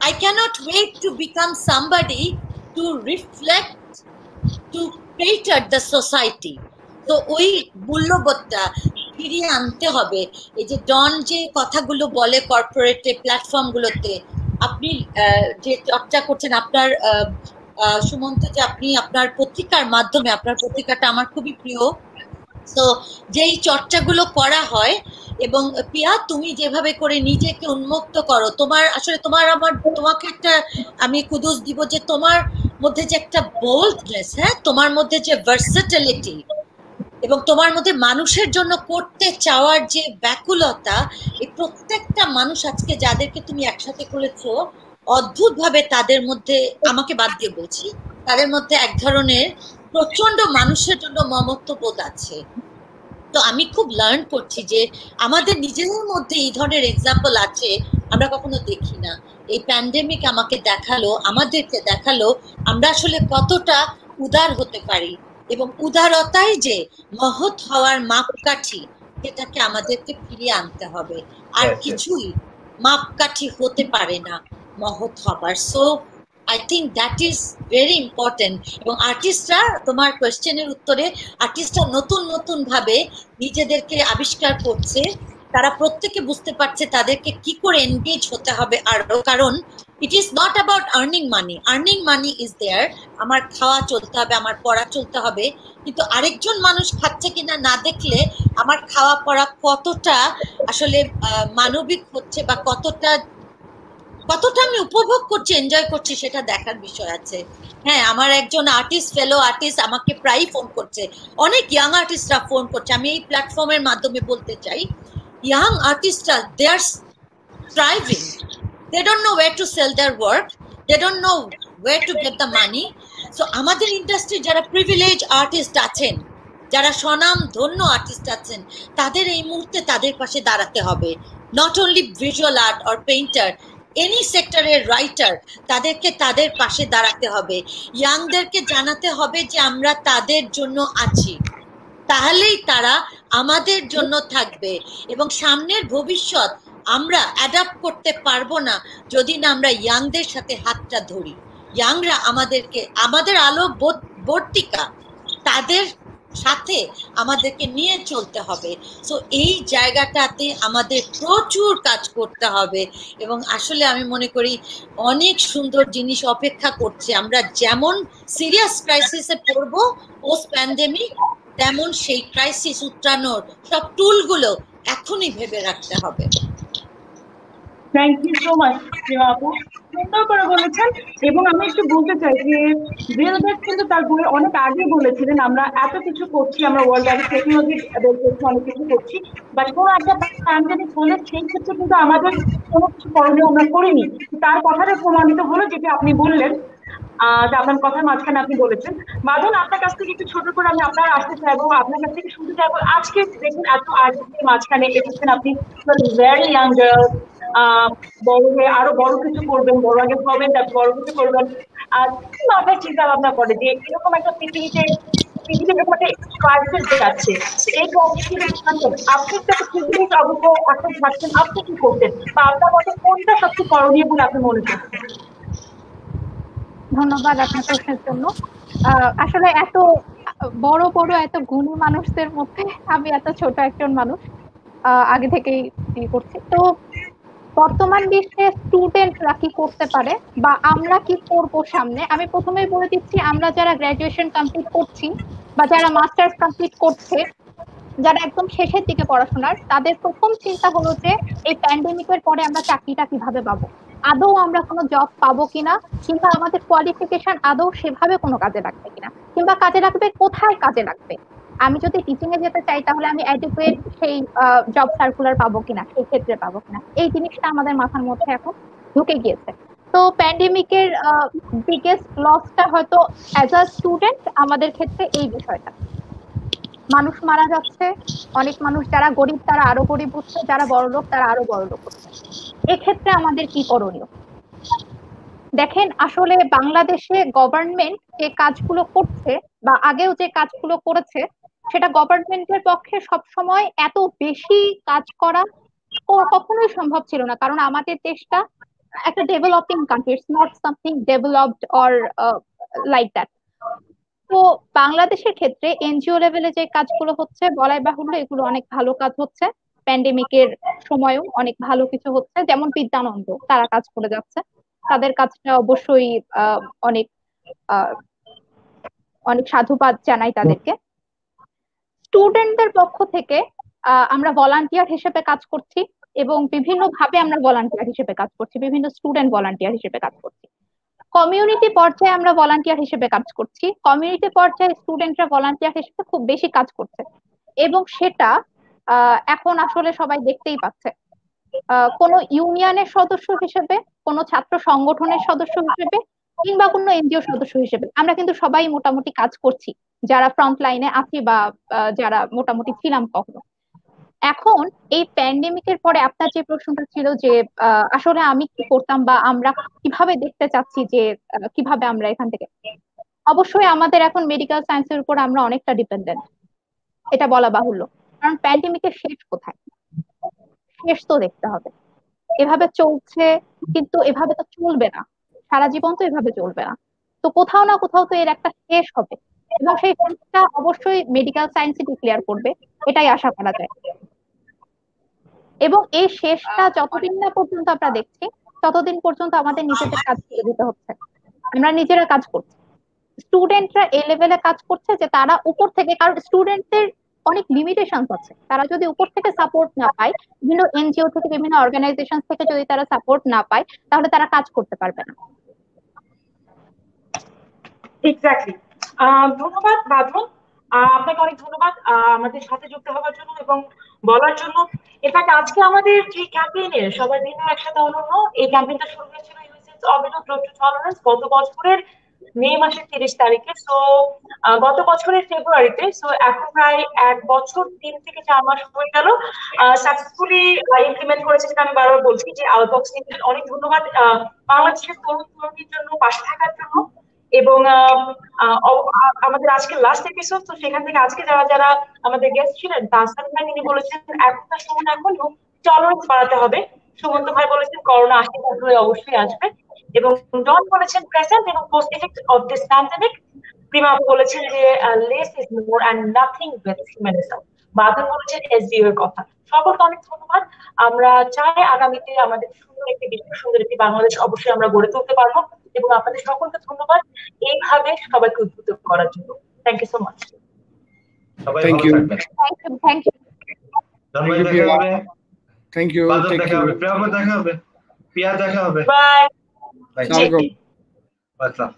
I cannot wait to become somebody to reflect, to cater the society. তো ওই মূল্যবোধটা ফিরিয়ে আনতে হবে। এই যে ডন যে কথাগুলো বলে কর্পোরেটে প্ল্যাটফর্মগুলোতে, আপনি যে চর্চা করছেন আপনার সুমন্ত, যে আপনি আপনার পত্রিকার মাধ্যমে, আপনার পত্রিকাটা আমার খুবই প্রিয়, তো যেই চর্চাগুলো করা হয়, এবং পিয়া তুমি যেভাবে করে নিজেকে উন্মুক্ত করো, তোমার আসলে তোমাকে একটা আমি কুদুস দিব যে তোমার মধ্যে যে একটা বোল্ডনেস, হ্যাঁ, তোমার মধ্যে যে ভার্সেটিলিটি এবং তোমার মধ্যে মানুষের জন্য করতে চাওয়ার যে ব্যাকুলতা, এই প্রত্যেকটা মানুষ আজকে যাদেরকে তুমি একসাথে করেছো, অদ্ভুতভাবে তাদের মধ্যে, আমাকে বাদ দিয়ে বলছি, তাদের মধ্যে এক ধরনের প্রচন্ড মানুষের জন্য মমত্ব বোধ আছে। তো আমি খুব লার্ন করছি যে আমাদের নিজেদের মধ্যে এই ধরনের এক্সাম্পল আছে, আমরা কখনো দেখি না। এই প্যান্ডেমিক আমাদেরকে দেখালো আমরা আসলে কতটা উদার হতে পারি, এবং উদারতাই যে মহৎ হওয়ার মাপকাঠি, সেটাকে আমাদেরকে ফিরিয়ে আনতে হবে। আর কিছুই মাপকাঠি হতে পারে না মহৎ হবার। So I think that is very important. এবং আর্টিস্টরা, তোমার কোয়েশ্চেনের উত্তরে, আর্টিস্টরা নতুন নতুন ভাবে নিজেদেরকে আবিষ্কার করছে, তারা প্রত্যেকে বুঝতে পারছে তাদেরকে কি করে এনগেজ হতে হবে আরো, কারণ it is not about earning money is there, আমার খাওয়া চলতে হবে, আমার পড়া চলতে হবে, কিন্তু আরেকজন মানুষ খাচ্ছে কিনা না দেখলে আমার খাওয়া পড়া কতটা আসলে মানবিক হচ্ছে বা কতটা আমি উপভোগ করছি, এনজয় করছি, সেটা দেখার বিষয় আছে। হ্যাঁ, আমার একজন ফেলো আর্টিস্ট আমাকে প্রায়ই ফোন করছে, অনেক ইয়াং আর্টিস্টরা ফোন করছে। আমি এই প্ল্যাটফর্মের মাধ্যমে বলতে চাই, ইয়াং আর্টিস্টরা, they are striving, they don't know where to sell their work, they don't know where to get the money. So আমাদের ইন্ডাস্ট্রি যারা প্রিভিলেজ আর্টিস্ট আছেন, যারা স্বনাম ধন্য আর্টিস্ট আছেন, তাদের এই মুহূর্তে তাদের পাশে দাঁড়াতে হবে। Not only visual art or painter, any সেক্টরের রাইটার, তাদেরকে তাদের পাশে দাঁড়াতে হবে। ইয়াংদেরকে জানাতে হবে যে আমরা তাদের জন্য আছি, তাহলেই তারা আমাদের জন্য থাকবে। এবং সামনের ভবিষ্যৎ আমরা অ্যাডাপ্ট করতে পারবো না যদি না আমরা ইয়াংদের সাথে হাতটা ধরি। ইয়াংরা আমাদের আলো বর্তিকা, তাদের সাথে আমাদেরকে নিয়ে চলতে হবে। সো এই জায়গাটাতে আমাদের প্রচুর কাজ করতে হবে, এবং আসলে আমি মনে করি অনেক সুন্দর জিনিস অপেক্ষা করছে। আমরা যেমন সিরিয়াস ক্রাইসিসে পড়বো পোস্ট প্যান্ডেমিক, তেমন সেই ক্রাইসিস উত্তরানোর সব টুলগুলো এখনই ভেবে রাখতে হবে। থ্যাংক ইউ সো মাচ প্রিয়া আপু। সুন্দর করে বলেছেন। এবং আমি একটু বলতে চাই যে বিল গেটস কিন্তু তার বইয়ে অনেক আগে বলেছিলেন আমরা এত কিছু করছি, আমরা ওয়ার্ল্ড এর টেকনোলজি অনেক কিছু করছি, বাট কোনো একটা প্যান্ডেমিক হলে সেই ক্ষেত্রে কিন্তু আমাদের কোনো কিছু করণীয় আমরা করিনি। তার কথাটা প্রমাণিত হলো যেটা আপনি বললেন, যে আপনার কথার মাঝখানে আপনি বলেছেন। মাধন, আপনার কাছ থেকে একটু ছোট করে আমি আপনার আসতে চাইবো, আপনার কাছ থেকে শুনতে চাইবো আজকে দেখুন এত আর্টিস্টের মাঝখানে এসেছেন আপনি, ভেরি ইয়াং গার্ল, বড় হয়ে আরো বড় কিছু করবেন, বড় আগে হবেন তারপর বড় কিছু করবেন। আর কি মাথায় চিন্তা ভাবনা করে যে এরকম একটা পৃথিবীতে এরকম একটা ক্রাইসিস যাচ্ছে, এই ক্রাইসিস আপনি তো পৃথিবীর অবস্থায় এখন থাকছেন, আপনি কি করতেন বা আপনার মতে কোনটা সবচেয়ে করণীয় বলে আপনি মনে করছেন? ধন্যবাদ আপনার প্রশ্নের জন্য। আসলে এত বড় বড় এত গুণী মানুষদের মধ্যে আমি এত ছোট একজন মানুষ, আগে থেকেই করছি। তো বর্তমান বিশ্বে স্টুডেন্টরা কি করতে পারে বা আমরা কি করব সামনে, আমি প্রথমেই বলে দিচ্ছি, আমরা যারা গ্রাজুয়েশন কমপ্লিট করছি বা যারা মাস্টার্স কমপ্লিট করছে, যারা একদম শেষের দিকে পড়াশোনার, তাদের প্রথম চিন্তা হলো যে এই প্যান্ডেমিকের পরে আমরা চাকরিটা কিভাবে পাবো, আদৌ আমরা কোনো জব পাবো কিনা, কিংবা আমাদের কোয়ালিফিকেশন আদৌ সেভাবে কোনো কাজে লাগবে কিনা, কিংবা কাজে লাগবে কোথায় কাজে লাগবে। আমি যদি টিচিং এ যেতে চাই তাহলে আমি অ্যাডিকুয়েট সেই জব সার্কুলার পাবো কিনা, সেই ক্ষেত্রে পাবো কিনা, এই জিনিসটা আমাদের মাথার মধ্যে এখন ঢুকে গিয়েছে। তো প্যান্ডেমিকের বিগেস্ট লসটা হয়তো অ্যাজ আ স্টুডেন্ট আমাদের ক্ষেত্রে এই বিষয়টা, মানুষ মারা যাচ্ছে, অনেক মানুষ যারা গরিব তারা আরো গরিব হচ্ছে, যারা বড় লোক তারা আরো বড় লোক হচ্ছে। এক্ষেত্রে আমাদের কি করণীয়? দেখেন, আসলে বাংলাদেশে গভর্নমেন্ট যে কাজগুলো করছে বা আগেও যে কাজগুলো করেছে, সেটা গভর্নমেন্টের পক্ষে সবসময় এত বেশি কাজ করা কখনোই সম্ভব ছিল না, কারণ আমাদের দেশটা একটা developing country, it's not something developed or like that. তো বাংলাদেশের ক্ষেত্রে এনজিও লেভেলে যে কাজগুলো হচ্ছে, বলাই বাহুল্য এগুলো অনেক ভালো কাজ হচ্ছে। প্যান্ডেমিকের সময়ও অনেক ভালো কিছু হচ্ছে, যেমন বিদ্যানন্দ তারা কাজ করে যাচ্ছে, তাদের কাজটা অবশ্যই অনেক অনেক সাধুবাদ জানাই তাদেরকে। স্টুডেন্টদের পক্ষ থেকে আমরা ভলান্টিয়ার হিসেবে কাজ করছি এবং বিভিন্ন ভাবে আমরা ভলান্টিয়ার হিসেবে কাজ করছি, বিভিন্ন স্টুডেন্ট ভলান্টিয়ার হিসেবে কাজ করছি। কমিউনিটি পর্যায়ে আমরা ভলান্টিয়ার হিসেবে কাজ করছি, কমিউনিটি পর্যায়ে স্টুডেন্টরা ভলান্টিয়ার হিসেবে খুব বেশি কাজ করছে এবং সেটা এখন আসলে সবাই দেখতেই পাচ্ছে। কোনো ইউনিয়নের সদস্য হিসেবে, কোনো ছাত্র সংগঠনের সদস্য হিসেবে কিংবা কোনো এনজিও সদস্য হিসেবে আমরা কিন্তু সবাই মোটামুটি কাজ করছি, যারা ফ্রন্ট লাইনে আছি বা যারা মোটামুটি ছিলাম কখনো। এখন এই প্যান্ডেমিকের পরে আপনার যে প্রশ্নটা ছিল যে আসলে আমি কি করতাম বা আমরা কিভাবে দেখতে চাচ্ছি যে কিভাবে আমরা এখান থেকে, অবশ্যই আমাদের এখন মেডিকেল সায়েন্সের উপর আমরা অনেকটা ডিপেন্ডেন্ট, এটা বলা বাহুল্য। কারণ প্যান্ডেমিকের শেষ কোথায়, শেষ তো দেখতে হবে। এভাবে চলছে কিন্তু এভাবে তো চলবে না, সারা জীবন তো এভাবে চলবে না। তো কোথাও না কোথাও তো এর একটা শেষ হবে এবং সেই শেষটা অবশ্যই মেডিকেল সায়েন্সে ডিক্লেয়ার করবে, এটাই আশা করা যায়। এবং এই শেষটা যতদিন না পর্যন্ত আমরা দেখছি ততদিন পর্যন্ত আমাদের নিজেদের কাজ করে দিতে হচ্ছে, আমরা নিজেরা কাজ করছি। স্টুডেন্টরা এই লেভেলে কাজ করছে যে তারা উপর থেকে, কারণ স্টুডেন্টদের অনেক লিমিটেশন আছে, তারা যদি উপর থেকে সাপোর্ট না পায়, বিভিন্ন এনজিও থেকে বিভিন্ন অর্গানাইজেশন থেকে যদি তারা সাপোর্ট না পায়, তাহলে তারা কাজ করতে পারবে না। এক্স্যাক্টলি। ধন্যবাদ বাঁধন, আপনাকে অনেক ধন্যবাদ আমাদের সাথে যুক্ত হওয়ার জন্য এবং বলার জন্য। এটাকে আজকে আমাদের যে ক্যাম্পেইনের সবাই দিন একসাথে অনন্য, এই ক্যাম্পেইনটা শুরু হয়েছিল অবিরত রোড টু টলারেন্স গত বছরের মে মাসের 30 তারিখে। সো গত বছরের ফেব্রুয়ারিতে, সো এখন প্রায় 1 বছর 3 থেকে 4 মাস হয়ে গেল সাকসেসফুলি ইমপ্লিমেন্ট করেছে, যেটা আমি বারবার বলছি যে আউটবক্স টিমকে অনেক ধন্যবাদ বাংলাদেশের তরুণ তরুণীর জন্য পাশে থাকার জন্য। এবং আমাদের আজকে লাস্ট এপিসোড, তো সেখান থেকে আজকে যারা যারা আমাদের গেস্ট ছিলেন, তাহসান ভাই তিনি বলেছেন এখনকার সময় এখনো টলারেন্স বাড়াতে হবে, সুমন্ত ভাই বলেছেন করোনা আসতে থাকলে অবশ্যই আসবে, এবং ডন বলেছেন প্রেজেন্ট এবং post effect of this pandemic, Prima বলেছেন যে less is more and nothing with humanism, Badal বলেছেন এসডিও এর কথা। সকলকে অনেক ধন্যবাদ। আমরা চাই আগামীতে আমাদের সুন্দর একটি বিশ্ব, সুন্দর একটি বাংলাদেশ অবশ্যই আমরা গড়ে তুলতে পারবো, এবং আপনাদের সকলকে ধন্যবাদ এইভাবে সবাইকে উদ্বুদ্ধ করার জন্য। Thank you so much. সবাই Thank ভালো you. থাকবেন। Thank you. ধন্যবাদ, দেখা হবে। Thank you. বাদল দেখা হবে, প্রিয়া দেখা হবে, পিয়া দেখা হবে। By. Bye. Assalamu alaikum. Bye.